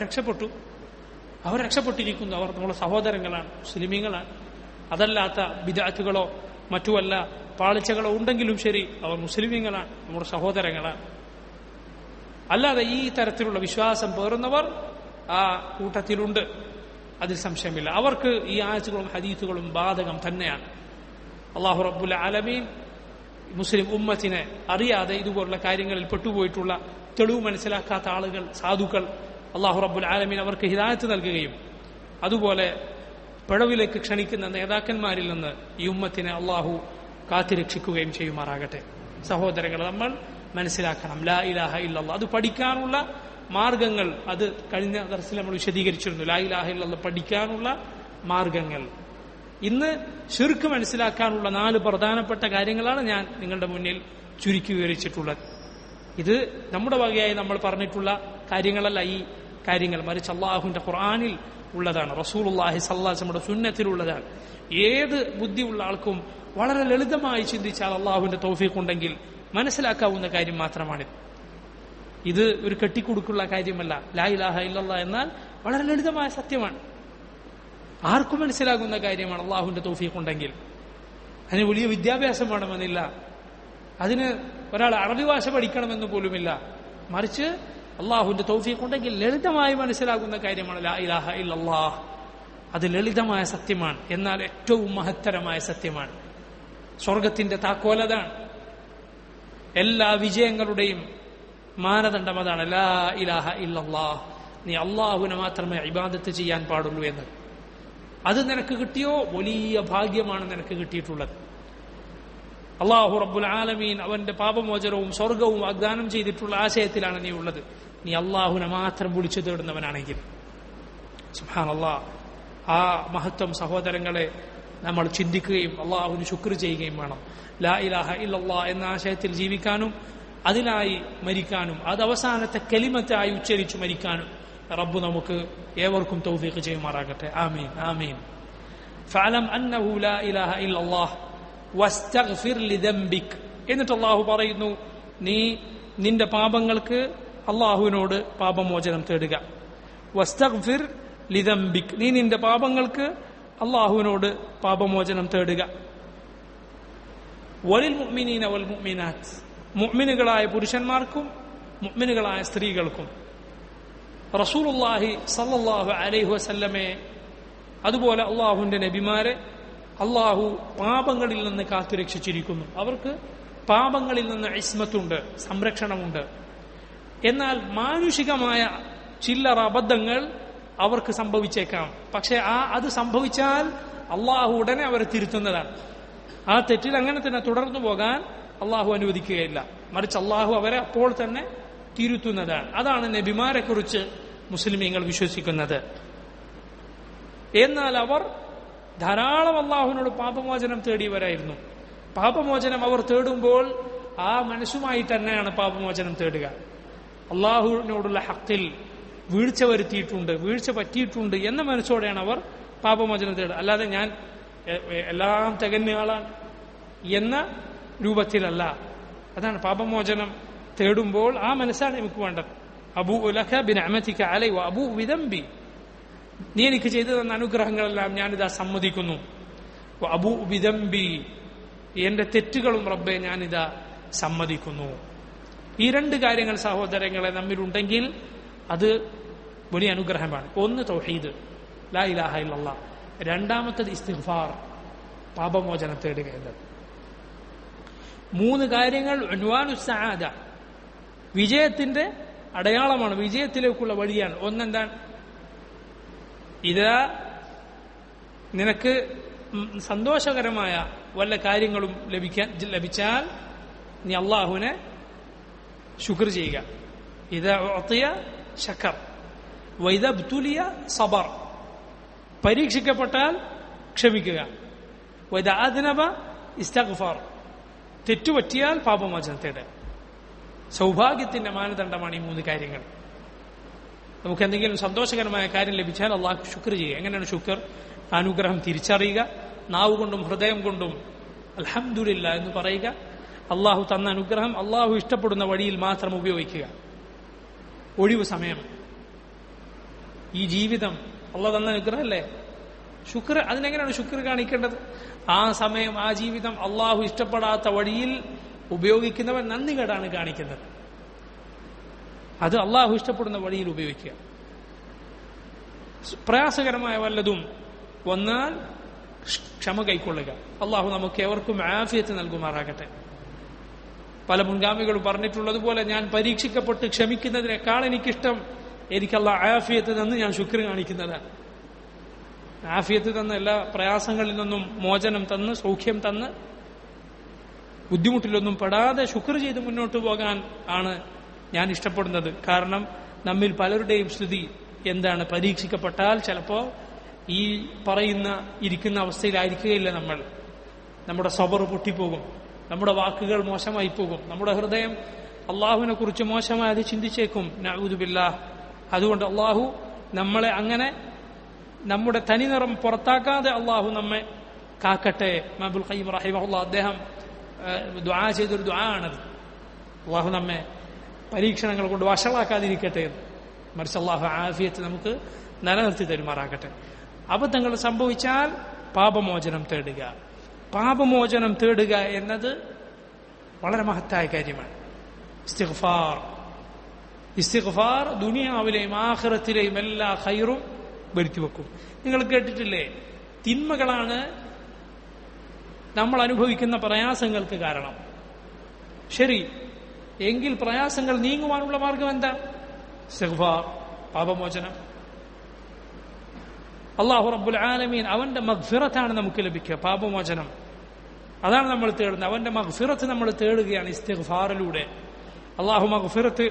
രക്ഷപ്പെട്ടിരിക്കുന്നു. അവർ നമ്മുടെ സഹോദരങ്ങളാണ്, മുസ്ലിമീങ്ങളാണ്. അതല്ലാത്ത ബിദ്അത്തുകളോ മറ്റുമല്ല പാളിച്ചകളോ ഉണ്ടെങ്കിലും ശരി, അവർ മുസ്ലിമീങ്ങളാണ്, നമ്മുടെ സഹോദരങ്ങളാണ്. അല്ലാതെ ഈ തരത്തിലുള്ള വിശ്വാസം പേറുന്നവർ ആ കൂട്ടത്തിലുണ്ട്, അതിൽ സംശയമില്ല. അവർക്ക് ഈ ആയത്തുകളും ഹദീത്തുകളും ബാധകം തന്നെയാണ്. അല്ലാഹു റബ്ബുൽ ആലമീൻ മുസ്ലിം ഉമ്മത്തിനെ അറിയാതെ ഇതുപോലുള്ള കാര്യങ്ങളിൽ പെട്ടുപോയിട്ടുള്ള തെളിവ് മനസ്സിലാക്കാത്ത ആളുകൾ, സാധുക്കൾ, അല്ലാഹു റബ്ബുൽ ആലമീൻ അവർക്ക് ഹിദായത്ത് നൽകുകയും അതുപോലെ പിഴവിലേക്ക് ക്ഷണിക്കുന്ന നേതാക്കന്മാരിൽ നിന്ന് ഈ ഉമ്മത്തിനെ അല്ലാഹു കാത്തുരക്ഷിക്കുകയും ചെയ്യുമാറാകട്ടെ. സഹോദരങ്ങൾ, നമ്മൾ മനസ്സിലാക്കണം ലാ ഇലാഹ ഇല്ലല്ലാഹ്. അത് പഠിക്കാനുള്ള മാർഗങ്ങൾ, അത് കഴിഞ്ഞ ദർസിൽ നമ്മൾ വിശദീകരിച്ചിരുന്നു. ലാ ഇലാഹ ഇല്ലല്ലാഹ് പഠിക്കാനുള്ള മാർഗങ്ങൾ. ഇന്ന് ശിർക്ക് മനസ്സിലാക്കാനുള്ള 4 പ്രധാനപ്പെട്ട കാര്യങ്ങളാണ് ഞാൻ നിങ്ങളുടെ മുന്നിൽ ചുരുക്കി വിവരിച്ചിട്ടുള്ളത്. ഇത് നമ്മുടെ വകയായി നമ്മൾ പറഞ്ഞിട്ടുള്ള കാര്യങ്ങളല്ല ഈ കാര്യങ്ങൾ, മറിച്ച് അല്ലാഹുവിന്റെ ഖുർആനിൽ ഉള്ളതാണ്, റസൂലുള്ളാഹി സ്വല്ലല്ലാഹു അലൈഹി വസല്ലമയുടെ സുന്നത്തിലുള്ളതാണ്. ഏത് ബുദ്ധിയുള്ള ആൾക്കും വളരെ ലളിതമായി ചിന്തിച്ചാൽ അല്ലാഹുവിന്റെ തൗഫീഖ് ഉണ്ടെങ്കിൽ മനസ്സിലാക്കാവുന്ന കാര്യം മാത്രമാണിത്. ഇത് ഒരു കെട്ടിക്കൊടുക്കുള്ള കാര്യമല്ല. ലാ ഇലാഹ ഇല്ലല്ലാഹ് എന്നാൽ വളരെ ലളിതമായ സത്യമാണ്, ആർക്കും മനസ്സിലാകുന്ന കാര്യമാണ്. അല്ലാഹുവിന്റെ തൗഫീഖ് ഉണ്ടെങ്കിൽ അതിന് വലിയ വിദ്യാഭ്യാസം വേണമെന്നില്ല, അതിന് ഒരാൾ അറബി ഭാഷ പഠിക്കണമെന്ന് പോലുമില്ല. മറിച്ച് അല്ലാഹുവിന്റെ തൗഫീഖ് ഉണ്ടെങ്കിൽ ലളിതമായി മനസ്സിലാകുന്ന കാര്യമാണ് ലാ ഇലാഹ ഇല്ലല്ലാഹ്. അത് ലളിതമായ സത്യമാണ്, എന്നാൽ ഏറ്റവും മഹത്തരമായ സത്യമാണ്. സ്വർഗത്തിന്റെ താക്കോലതാണ്. എല്ലാ വിജയങ്ങളുടെയും മാനദണ്ഡം അതാണ്, ലാ ഇലാഹ ഇല്ലല്ലാഹ്. നീ അല്ലാഹുവിനെ മാത്രമേ ഇബാദത്ത് ചെയ്യാൻ പാടുള്ളൂ എന്ന്. അത് നിനക്ക് കിട്ടിയോ വലിയ ഭാഗ്യമാണ് നിനക്ക് കിട്ടിയിട്ടുള്ളത്. അല്ലാഹു റബ്ബുൽ ആലമീൻ അവന്റെ പാപമോചനവും സ്വർഗവും വാഗ്ദാനം ചെയ്തിട്ടുള്ള ആശയത്തിലാണ് നീ ഉള്ളത്. നീ അല്ലാഹുവിനെ മാത്രം വിളിച്ചു തേടുന്നവനാണെങ്കിൽ. സുബ്ഹാനല്ലാഹ്, ആ മഹത്വം സഹോദരങ്ങളെ നമ്മൾ ചിന്തിക്കുകയും അല്ലാഹുവിന് ശുക്ർ ചെയ്യുകയും വേണം. ലാ ഇലാഹ ഇല്ലല്ലാഹ് എന്ന ആശയത്തിൽ ജീവിക്കാനും അതിനായി മരിക്കാനും അത് അവസാനത്തെ കലിമത്തായി ഉച്ചരിച്ചു മരിക്കാനും റബ്ബ് നമുക്ക് ഏവർക്കും തൗഫീഖ് ചെയ്യുമാറാകട്ടെ. ആമീൻ ആമീൻ. ഫഅലം അന്നഹു ലാ ഇലാഹ ഇല്ലല്ലാഹ് വസ്തഗ്ഫിർ ലിദംബിക്. എന്നിട്ട് അല്ലാഹു പറയുന്നു, നീ നിന്റെ പാപങ്ങൾക്ക് അല്ലാഹുവിനോട് പാപമോചനം തേടുക. വസ്തഗ്ഫിർ ലിദംബിക്, നീ നിന്റെ പാപങ്ങൾക്ക് അല്ലാഹുവിനോട് പാപമോചനം തേടുക. വലിൽ മുഅ്മിനീന വൽ മുഅ്മിനാത്ത്, മുഅ്മിനുകളായ പുരുഷന്മാർക്കും മുഅ്മിനുകളായ സ്ത്രീകൾക്കും. റസൂലുള്ളാഹി സല്ലല്ലാഹു അലൈഹി വസല്ലമയെ അതുപോലെ അല്ലാഹുവിന്റെ നബിമാരെ അല്ലാഹു പാപങ്ങളിൽ നിന്ന് കാത്തുരക്ഷിച്ചിരിക്കുന്നു. അവർക്ക് പാപങ്ങളിൽ നിന്ന് ഇസ്മത്തുണ്ട്, സംരക്ഷണമുണ്ട്. എന്നാൽ മാനുഷികമായ ചില്ലറ അബദ്ധങ്ങൾ അവർക്ക് സംഭവിച്ചേക്കാം. പക്ഷെ അത് സംഭവിച്ചാൽ അല്ലാഹു ഉടനെ അവരെ തിരുത്തുന്നതാണ്. ആ തെറ്റിൽ അങ്ങനെ തന്നെ തുടർന്നു പോകാൻ അല്ലാഹു അനുവദിക്കുകയില്ല. മറിച്ച് അല്ലാഹു അവരെ അപ്പോൾ തന്നെ തിരുത്തുന്നതാണ്. അതാണ് നബിമാരെ കുറിച്ച് മുസ്ലിമീങ്ങൾ വിശ്വസിക്കുന്നത്. എന്നാൽ അവർ ധാരാളം അല്ലാഹുവിനോട് പാപമോചനം തേടിയവരായിരുന്നു. പാപമോചനം അവർ തേടുമ്പോൾ ആ മനസ്സുമായി തന്നെയാണ് പാപമോചനം തേടുക. അല്ലാഹുവിനോടുള്ള ഹഖിൽ വീഴ്ച വരുത്തിയിട്ടുണ്ട്, വീഴ്ച പറ്റിയിട്ടുണ്ട് എന്ന മനസ്സോടെയാണ് അവർ പാപമോചനം തേടുക. അല്ലാതെ ഞാൻ എല്ലാം തികഞ്ഞയാളാണ് എന്ന രൂപത്തിലല്ല. അതാണ് പാപമോചനം തേടുമ്പോൾ ആ മനസ്സാണ് നമുക്ക് വേണ്ടത്. അബൂ ലക ബിനിഅമതിക അലൈ വ അബൂ ബിദംബി, നീ എനിക്ക് ചെയ്തു തന്ന അനുഗ്രഹങ്ങളെല്ലാം ഞാനിതാ സമ്മതിക്കുന്നു. വ അബൂ ബിദംബി, എന്റെ തെറ്റുകളും റബ്ബെ ഞാനിതാ സമ്മതിക്കുന്നു. ഈ 2 കാര്യങ്ങൾ സഹോദരങ്ങളെ നമ്മിലുണ്ടെങ്കിൽ അത് വലിയ അനുഗ്രഹമാണ്. ഒന്ന് തൗഹീദ്, ലാ ഇലാഹ ഇല്ലല്ലാഹ്. രണ്ടാമത്തത് ഇസ്തിഗ്ഫാർ, പാപമോചനം തേടുക എന്നത്. 3 കാര്യങ്ങൾ ഉൻവാനു സആദ, വിജയത്തിന്റെ അടയാളമാണ്, വിജയത്തിലേക്കുള്ള വഴിയാണ്. ഒന്നെന്താണ്? ഇതാ നിനക്ക് സന്തോഷകരമായ വല്ല കാര്യങ്ങളും ലഭിച്ചാൽ നീ അള്ളാഹുവിനെ ശുക്ർ ചെയ്യുക. ഇദാ ഉഅതിയ ശക്കർ വഇദാ ഇബ്തുലിയ സബർ. പരീക്ഷിക്കപ്പെട്ടാൽ ക്ഷമിക്കുക. വഇദാ അദ്നബ ഇസ്തഗ്ഫാർ. തെറ്റുപറ്റിയാൽ പാപമോചനം തേടുക. സൗഭാഗ്യത്തിന്റെ മാനദണ്ഡമാണ് ഈ 3 കാര്യങ്ങൾ. നമുക്ക് എന്തെങ്കിലും സന്തോഷകരമായ കാര്യം ലഭിച്ചാൽ അള്ളാഹു ശുക്ർ ചെയ്യുക. എങ്ങനെയാണ് ശുക്ർ? അനുഗ്രഹം തിരിച്ചറിയുക, നാവ് കൊണ്ടും ഹൃദയം കൊണ്ടും അൽഹംദുലില്ലാ എന്ന് പറയുക. അള്ളാഹു തന്ന അനുഗ്രഹം അള്ളാഹു ഇഷ്ടപ്പെടുന്ന വഴിയിൽ മാത്രം ഉപയോഗിക്കുക. ഒഴിവ് സമയം, ഈ ജീവിതം അള്ളാഹു തന്ന അനുഗ്രഹമല്ലേ, ശുക്ർ. അതിനെങ്ങനെയാണ് ശുക്ർ കാണിക്കേണ്ടത്? ആ സമയം, ആ ജീവിതം അള്ളാഹു ഇഷ്ടപ്പെടാത്ത വഴിയിൽ ഉപയോഗിക്കുന്നവൻ നന്ദികേടാണ് കാണിക്കുന്നത്. അത് അള്ളാഹു ഇഷ്ടപ്പെടുന്ന വഴിയിൽ ഉപയോഗിക്കുക. പ്രയാസകരമായ വല്ലതും വന്നാൽ ക്ഷമ കൈക്കൊള്ളുക. അള്ളാഹു നമുക്ക് ഏവർക്കും ആഫിയത്ത് നൽകുമാറാകട്ടെ. പല മുൻഗാമികളും പറഞ്ഞിട്ടുള്ളതുപോലെ, ഞാൻ പരീക്ഷിക്കപ്പെട്ട് ക്ഷമിക്കുന്നതിനേക്കാൾ എനിക്കിഷ്ടം എനിക്ക് അള്ളാഹു ആഫിയത്ത് തന്ന് ഞാൻ ശുക്ർ കാണിക്കുന്നതാണ്. ആഫിയത്ത് തന്ന എല്ലാ പ്രയാസങ്ങളിൽ നിന്നും മോചനം തന്ന് സൗഖ്യം തന്ന് ബുദ്ധിമുട്ടിലൊന്നും പെടാതെ ശുക്ർ ചെയ്ത് മുന്നോട്ട് പോകാൻ ആണ് ഞാൻ ഇഷ്ടപ്പെടുന്നത്. കാരണം നമ്മിൽ പലരുടെയും സ്ഥിതി എന്താണ്? പരീക്ഷിക്കപ്പെട്ടാൽ ചിലപ്പോൾ ഈ ഇരിക്കുന്ന അവസ്ഥയിലായിരിക്കുകയില്ല നമ്മൾ. നമ്മുടെ സബർ പൊട്ടിപ്പോകും, നമ്മുടെ വാക്കുകൾ മോശമായി പോകും, നമ്മുടെ ഹൃദയം അള്ളാഹുവിനെ കുറിച്ച് മോശമായി അത് ചിന്തിച്ചേക്കും. നഊദു ബില്ലാഹ്. അതുകൊണ്ട് അള്ളാഹു നമ്മളെ അങ്ങനെ നമ്മുടെ തനിനിറം പുറത്താക്കാതെ അള്ളാഹു നമ്മെ കാക്കട്ടെ. ഇബ്നുൽ ഖയ്യിം റഹിമഹുല്ലാഹ് അദ്ദേഹം ദുആ ചെയ്തൊരു ദുആ ആണത്. അള്ളാഹു നമ്മെ പരീക്ഷണങ്ങൾ കൊണ്ട് വഷളാക്കാതിരിക്കട്ടെ, മറിച്ച് അള്ളാഹു ആഫിയത്ത് നമുക്ക് നിലനിർത്തി തരുമാറാകട്ടെ. അബദ്ധങ്ങൾ സംഭവിച്ചാൽ പാപമോചനം തേടുക. പാപമോചനം തേടുക എന്നത് വളരെ മഹത്തായ കാര്യമാണ്. ഇസ്തിഗ്ഫാർ ദുനിയാവിലെയും ആഖിറത്തിലെയും എല്ലാ ഖൈറും വരുത്തിവെക്കും. നിങ്ങൾ കേട്ടിട്ടില്ലേ, തിന്മകളാണ് നമ്മൾ അനുഭവിക്കുന്ന പ്രയാസങ്ങൾക്ക് കാരണം. ശരി, എങ്കിൽ പ്രയാസങ്ങൾ നീങ്ങുവാനുള്ള മാർഗം എന്താ? ഇസ്തിഗ്ഫാർ, പാപമോചനം. അല്ലാഹു റബ്ബുൽ ആലമീൻ അവന്റെ മഗ്ഫിറത്താണ് നമുക്ക് ലഭിക്കുക, പാപമോചനം. അതാണ് നമ്മൾ തേടുന്നത്. അവന്റെ മഗ്ഫിറത്ത് നമ്മൾ തേടുകയാണ് ഇസ്തിഗ്ഫാറിലൂടെ. അള്ളാഹു മഗ്ഫിറത്ത്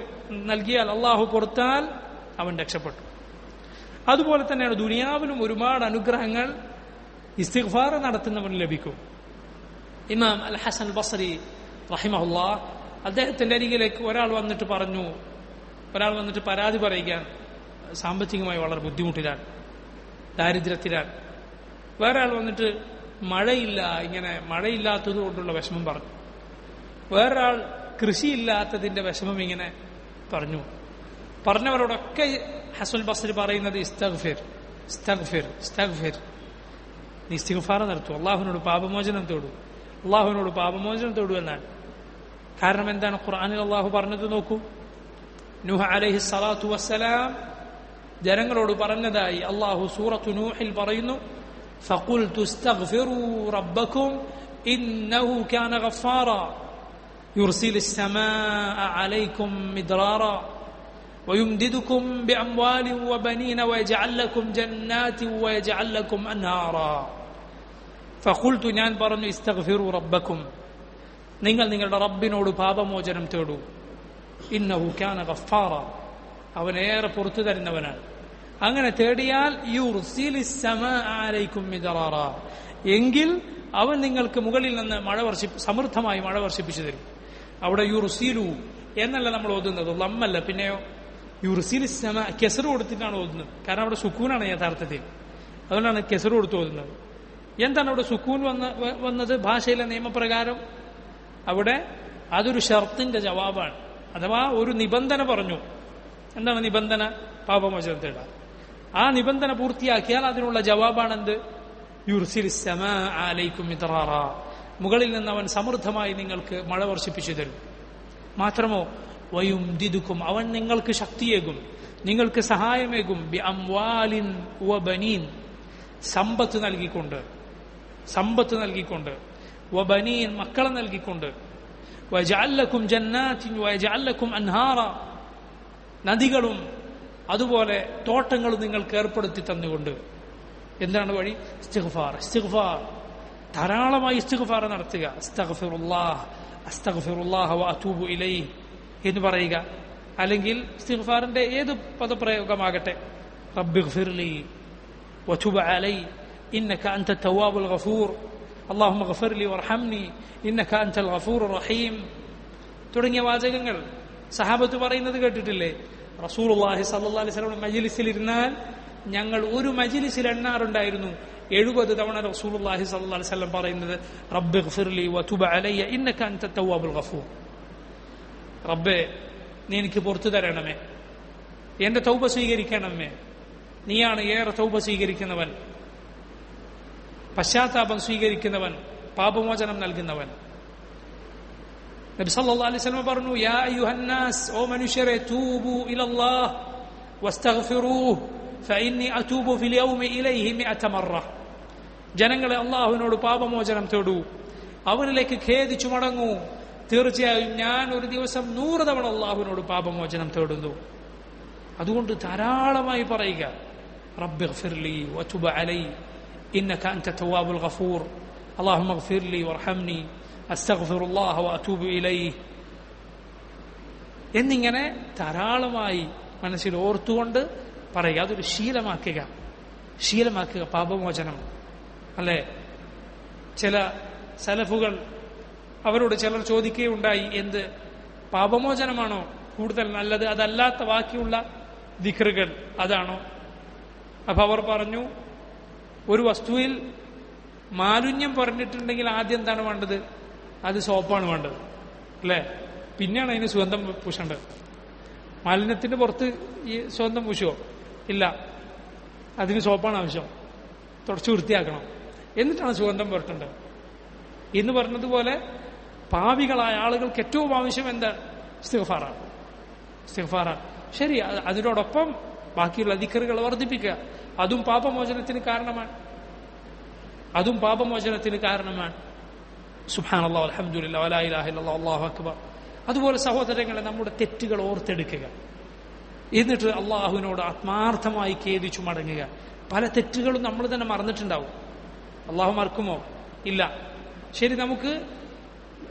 നൽകിയാൽ, അള്ളാഹു കൊടുത്താൽ അവൻ രക്ഷപ്പെട്ടു. അതുപോലെ തന്നെയാണ് ദുനിയാവിലും ഒരുപാട് അനുഗ്രഹങ്ങൾ ഇസ്തിഗ്ഫാർ നടത്തുന്നവന് ലഭിക്കും. ഇമാം അൽ ഹസൻ ബസ്രി റഹിമഹുല്ലാഹ് അദ്ദേഹത്തിന്റെ അരികിലേക്ക് ഒരാൾ വന്നിട്ട് പരാതി പറയുകയാണ്. സാമ്പത്തികമായി വളരെ ബുദ്ധിമുട്ടിലാണ്, ദാരിദ്ര്യത്തിലാണ്. വേറെ ആൾ വന്നിട്ട് മഴയില്ലാത്തത് കൊണ്ടുള്ള വിഷമം പറഞ്ഞു. വേറൊരാൾ കൃഷിയില്ലാത്തതിന്റെ വിഷമം ഇങ്ങനെ പറഞ്ഞു. പറഞ്ഞവരോടൊക്കെ ഹസൻ ബസ്രി പറയുന്നത് ഇസ്തഗ്ഫിർ, ഇസ്തഗ്ഫിർ, ഇസ്തഗ്ഫിർ. നീ ഇസ്തിഗ്ഫാർ നടത്തൂ, അള്ളാഹുവിനോട് പാപമോചനം തേടൂ, അള്ളാഹുവിനോട് പാപമോചനം തേടൂ എന്നാണ്. കാരണം എന്താണ്? ഖുർആനിൽ അള്ളാഹു പറഞ്ഞത് നോക്കൂ. നൂഹ് അലൈഹി സ്വലാത്തു വസ്സലാം ജനങ്ങളോട് പറഞ്ഞതായി അള്ളാഹു സൂറത്തു നൂഹിൽ പറയുന്നു, ഫഖുൽതു ഇസ്തഗ്ഫിറൂ റബ്ബക്കും ഇന്നഹു കാന ഗഫാറ യുർസിലിസ് സമാഅ അലൈക്കും മിദ്റാറ ويمددكم بأموال وبنين ويجعل لكم جنات ويجعل لكم أنهارا فقلت ഞാൻ പറഞ്ഞു ഇസ്തഗ്ഫിറൂ റബ്ബക്കും, നിങ്ങൾ നിങ്ങളുടെ റബ്ബിനോട് പാപമോചനം തേടൂ. ഇന്നഹു കാന ഗഫാറ, അവൻ ഏറെ പുറത്തു തരുന്നവനാണ്. അങ്ങനെ തേടിയാൽ യുർസിലിസ് സമാഅ അലൈക്കും മിദ്റാറ, എങ്കിൽ അവൻ നിങ്ങൾക്ക് മുകളിൽ നിന്ന് സമൃദ്ധമായി മഴ വർഷിപ്പിച്ചു തരും. അവിടെ യുർസിലു എന്നല്ല നമ്മൾ ഓതുന്നത്, ലമ്മല്ല. പിന്നെയോ യുർസിലിസ് സമാ കെസർ കൊടുത്തിട്ടാണ് ഓതുന്നത്. കാരണം അവിടെ സുക്കൂനാണ് യഥാർത്ഥത്തിൽ, അതുകൊണ്ടാണ് കെസർ കൊടുത്ത് ഓതുന്നത്. എന്താണ് അവിടെ സുക്കൂൻ വന്നത്? ഭാഷയിലെ നിയമപ്രകാരം അവിടെ അതൊരു ഷർത്തിന്റെ ജവാബാണ്, അഥവാ ഒരു നിബന്ധന പറഞ്ഞു. എന്താണ് നിബന്ധന? പാപമോചനം തേടാൻ. ആ നിബന്ധന പൂർത്തിയാക്കിയാൽ അതിനുള്ള ജവാബാണെന്ത്? യുർസിലിസ് സമാഅ അലൈക്കും മിദ്റാറ, മുകളിൽ നിന്ന് അവൻ സമൃദ്ധമായി നിങ്ങൾക്ക് മഴ വർഷിപ്പിച്ചു തരും. മാത്രമോ വയുംദിദുക്കും, അവൻ നിങ്ങൾക്ക് ശക്തിയേകും, നിങ്ങൾക്ക് സഹായമേകും. ബി അംവാലിൻ വബനീൻ, സമ്പത്ത് നൽകിക്കൊണ്ട്, വബനീൻ മക്കളെ നൽകിക്കൊണ്ട്, വയജഅൽ ലക്കും ജന്നാത്തിൻ വയജഅൽ ലക്കും അൻഹാറ, നദികളും അതുപോലെ തോട്ടങ്ങളും നിങ്ങൾക്ക് ഏർപ്പെടുത്തി തന്നുകൊണ്ട്. എന്താണ് വഴി? ഇസ്തിഗ്ഫാർ. ഇസ്തിഗ്ഫാർ ധാരാളമായി ഇസ്തിഗ്ഫാർ നടത്തുക. അസ്തഗ്ഫിറുല്ലാഹ് അസ്തഗ്ഫിറുല്ലാഹ വഅതൂബു ഇലൈഹി എന്ന് പറയുക. അല്ലെങ്കിൽ ഇസ്തിഗ്ഫാറിന്റെ ഏത് പദപ്രയോഗമാകട്ടെ, റബ്ബിഗ്ഫിർലി വതുബ് അലൈ ഇന്നക അൻത തവ്വാബുൽ ഗഫൂർ, അല്ലാഹുമ്മ ഗ്ഫിർലി വർഹംനി ഇന്നക അൻതൽ ഗഫൂറുർ റഹീം തുടങ്ങിയ വാചകങ്ങൾ സഹാബത്ത് പറയുന്നത് കേട്ടിട്ടില്ലേ? റസൂലുള്ളാഹി സ്വല്ലല്ലാഹു അലൈഹി വസല്ലം മജ്ലിസിൽ ഇരുന്നാൽ ഞങ്ങൾ ഒരു മജ്ലിസിൽ എണ്ണാറുണ്ടായിരുന്നു 70 തവണ റസൂലുള്ളാഹി സ്വല്ലല്ലാഹു അലൈഹി വസല്ലം പറയുന്നത് റബ്ബിഗ്ഫിർലി വതുബ് അലയ്യ ഇന്നക അൻത തവ്വാബുൽ ഗഫൂർ. റബ്ബേ, നീ എനിക്ക് പുറത്തു തരണമേ, എന്റെ തൗബ സ്വീകരിക്കണമേ, നീയാണ് ഏറെ തൗബ സ്വീകരിക്കുന്നവൻ, പശ്ചാത്താപം സ്വീകരിക്കുന്നവൻ, പാപമോചനം നൽകുന്നവൻ. നബി സല്ലല്ലാഹു അലൈഹി വസല്ലം പറഞ്ഞു, യാ അയ്യുഹന്നാസ്, ഓ മനുഷ്യരെ, തൂബു ഇലല്ലാഹ് വസ്തഗ്ഫിറൂഹ് ഫഇന്നി അതൂബു ഫിൽ യൗമി ഇലൈഹി 100 മറ. ജനങ്ങളെ, അല്ലാഹുവിനോട് പാപമോചനം തേടൂ, അവനിലേക്ക് ഖേദിച്ചു മടങ്ങൂ, തീർച്ചയായും ഞാൻ ഒരു ദിവസം 100 തവണ അല്ലാഹുവിനോട് പാപമോചനം തേടുന്നു. അതുകൊണ്ട് ധാരാളമായി പറയുക, റബ്ബിഗ്ഫിർലി വതുബ് അലൈ ഇന്നക അൻത തവ്വാബുൽ ഗഫൂർ, അല്ലാഹുമ്മ ഗ്ഫിർലി വർഹംനി അസ്തഗ്ഫിറുല്ലാഹ വഅതൂബു ഇലൈഹി എന്നിങ്ങനെ ധാരാളമായി മനസ്സിൽ ഓർത്തുകൊണ്ട് പറയുക. അതൊരു ശീലമാക്കുക പാപമോചനം. അല്ലേ? ചില സലഫുകൾ, അവരോട് ചിലർ ചോദിക്കുകയുണ്ടായി, എന്ത് പാപമോചനമാണോ കൂടുതൽ നല്ലത്, അതല്ലാത്ത ബാക്കിയുള്ള ദിക്റുകൾ അതാണോ? അപ്പൊ അവർ പറഞ്ഞു, ഒരു വസ്തുവിൽ മാലിന്യം പറഞ്ഞിട്ടുണ്ടെങ്കിൽ ആദ്യം എന്താണ് വേണ്ടത്? അത് സോപ്പാണ് വേണ്ടത്, അല്ലേ? പിന്നെയാണ് അതിന് സുഗന്ധം പൂശേണ്ടത്. മാലിന്യത്തിന്റെ പുറത്ത് ഈ സുഗന്ധം പൂശുവോ? ഇല്ല, അതിന് സോപ്പാണ് ആവശ്യം, തുടച്ചു വൃത്തിയാക്കണം, എന്നിട്ടാണ് സുഗന്ധം പുരട്ടേണ്ടത് എന്ന് പറഞ്ഞതുപോലെ പാപികളായ ആളുകൾക്ക് ഏറ്റവും ആവശ്യം എന്താ? ഇസ്തിഗ്ഫാറാണ്. ശരി, അതിനോടൊപ്പം ബാക്കിയുള്ള ദിക്റുകൾ വർദ്ധിപ്പിക്കുക. അതും പാപമോചനത്തിന് കാരണമാണ്. സുബ്ഹാനല്ലാഹ് അൽഹംദുലില്ലാഹ് വലാ ഇലാഹ ഇല്ലല്ലാഹ് അല്ലാഹു അക്ബർ. അതുപോലെ സഹോദരങ്ങളെ, നമ്മുടെ തെറ്റുകൾ ഓർത്തെടുക്കുക, എന്നിട്ട് അള്ളാഹുവിനോട് ആത്മാർത്ഥമായി ഖേദിച്ചു മടങ്ങുക. പല തെറ്റുകളും നമ്മൾ തന്നെ മറന്നിട്ടുണ്ടാവും. അള്ളാഹു മറക്കുമോ? ഇല്ല. ശരി, നമുക്ക്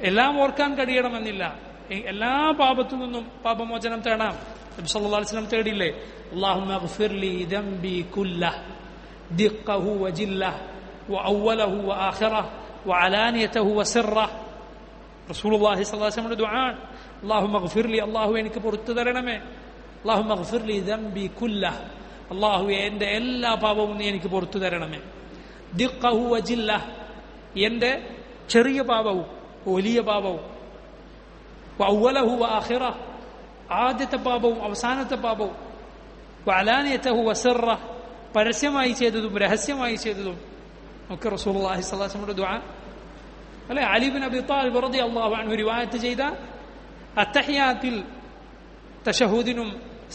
എല്ലാം ഓർക്കാൻ കഴിയണമെന്നില്ല. എല്ലാ പാപത്തു നിന്നും പാപമോചനം തേടാം. നബി സല്ലല്ലാഹു അലൈഹി വസല്ലം തേടില്ലേ? അല്ലാഹുമ്മ ഗ്ഫിർലി ദംബി കുല്ലഹ് ദിഖ്ഖഹു വജില്ലഹ് വഅവ്വലഹു വആഖിറഹു വഅലാനിയതഹു വസിറഹു. റസൂലുള്ളാഹി സ്വല്ലല്ലാഹു അലൈഹി വസല്ലം ദുആ, അല്ലാഹുമ്മ ഗ്ഫിർലി, അല്ലാഹു എനിക്ക് പുറത്തു തരണമേ. അല്ലാഹുമ്മ ഗ്ഫിർലി ദംബി കുല്ലഹ്, അല്ലാഹു എന്റെ എല്ലാ പാപവും നീ എനിക്ക് പുറത്തു തരണമേ. ദിഖ്ഖഹു വജില്ലഹ്, എന്റെ ചെറിയ പാപവും വലിയ പാപവും. വഅവ്വലഹു വആഖിറഹു, ആദ്യത്തെ പാപവും അവസാനത്തെ പാപവും. വഅലാനിയതഹു വസിറഹു, പരസ്യമായി ചെയ്തതും രഹസ്യമായി ചെയ്തതും ഒക്കെ റസൂലുള്ളാഹി സ്വല്ലല്ലാഹു അലൈഹി വസല്ലം ദുആ. അല്ലെ, അലി ഇബ്നു അബി ത്വാലിബ് റളിയല്ലാഹു അൻഹു റിവായത്ത് ചെയ്ത അത്തഹിയാത്തിൽ തശഹൂദിനും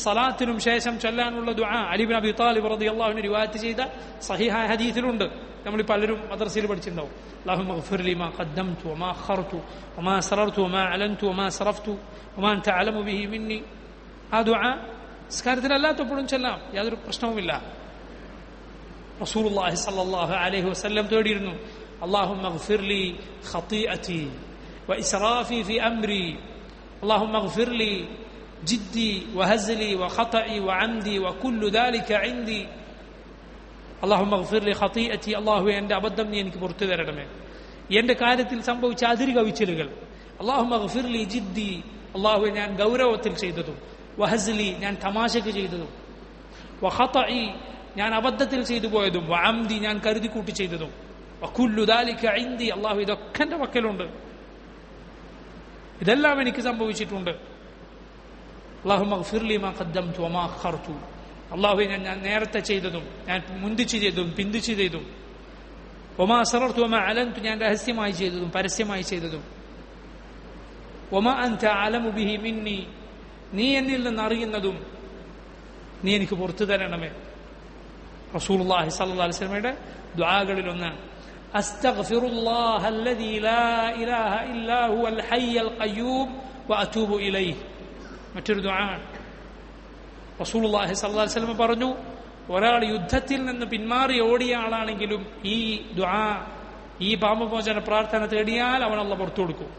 സലാത്തിനും ശേഷം ചൊല്ലാനുള്ള ദുആ അലി ഇബ്നു അബി ത്വാലിബ് റളിയല്ലാഹു അൻഹു റിവായത്ത് ചെയ്ത സഹീഹായ ഹദീസിലുണ്ട്. നമ്മൾ പലരും മദ്രസയിൽ പഠിച്ചിട്ടുണ്ടാവും. അല്ലാഹുമ്മ ഗ്ഫിർലി മാ ഖദ്ദംതു വമാ അഖർതു വമാ സറർതു വമാ അലൻതു വമാ സറഫ്തു വമാ അൻത അഅലമു ബിഹി മിന്നി. ആ ദുആ സ്കാരത്തിലല്ലാത്തപ്പോഴും ചൊല്ലാം, യാതൊരു പ്രശ്നവുമില്ല. റസൂലുള്ളാഹി സ്വല്ലല്ലാഹു അലൈഹി വസല്ലം തേടിയിരുന്നു, അല്ലാഹുമ്മ ഗ്ഫിർലി ഖതീഅതി വഇസ്റാഫി ഫി അംരി, അല്ലാഹുമ്മ ഗ്ഫിർലി ജിദ്ദി വഹസ്ലി വഖതഇ വഅംദി വകുല്ലു ദാലിക ഇൻദി. അല്ലാഹുമ്മ ഗ്ഫിർലി ഖതീഅതി, അല്ലാഹു എന്റെ അബദ്ധം നീ എനിക്ക് പുറത്തു തരണമേ, എന്റെ കാര്യത്തിൽ സംഭവിച്ച അതിര് കവിച്ചലുകൾ. അല്ലാഹുമ്മ ഗ്ഫിർലി ജിദ്ദി, അല്ലാഹു ഞാൻ ഗൗരവത്തിൽ ചെയ്തതും, വഹസ്ലി ഞാൻ തമാശക്ക് ചെയ്തതും, വഖതഇ ഞാൻ അബദ്ധത്തിൽ ചെയ്തു പോയതും, വഅംദി ഞാൻ കരുതി കൂട്ടി ചെയ്തതും, വകുല്ലു ദാലിക ഇൻദി, അല്ലാഹു ഇതൊക്കെ എന്റെ പക്കലുണ്ട്, ഇതെല്ലാം എനിക്ക് സംഭവിച്ചിട്ടുണ്ട്. അല്ലാഹുമ്മ ഗ്ഫിർലി മാ ഖദ്ദംതു വമാ അഖർതു, അല്ലാഹു ഞാൻ നേരത്തെ ചെയ്തതും ഞാൻ മുന്തിച്ചു ചെയ്തതും പിന്തിച്ചു ചെയ്തതും, വമാ അസ്റർതു വമാ അലൻതു ഞാൻ രഹസ്യമായി ചെയ്തതും പരസ്യമായി ചെയ്തതും, വമാ അൻത അഅലമു ബിഹി മിന്നി നീ എന്നിൽ നിന്ന് അറിയുന്നതും നീ എനിക്ക് പുറത്തു തരണമേ. റസൂലുള്ളാഹി സ്വല്ലല്ലാഹു അലൈഹി വസല്ലമയുടെ ദുആകളിൽ ഒന്നാണ് അസ്തഗ്ഫിറുല്ലാഹ അല്ലദീ ലാ ഇലാഹ ഇല്ലാ ഹുവൽ ഹയ്യൽ ഖയ്യൂം വഅതൂബു ഇലൈഹി. മറ്റൊരു ദുആ റസൂലുള്ളാഹി സ്വല്ലല്ലാഹു അലൈഹി വസല്ലം പറഞ്ഞു, ഒരാൾ യുദ്ധത്തിൽ നിന്ന് പിന്മാറി ഓടിയ ആളാണെങ്കിലും ഈ ദുആ, ഈ പാപമോചന പ്രാർത്ഥന തേടിയാൽ അവൻ അല്ലാഹു പുറത്തു കൊടുക്കും.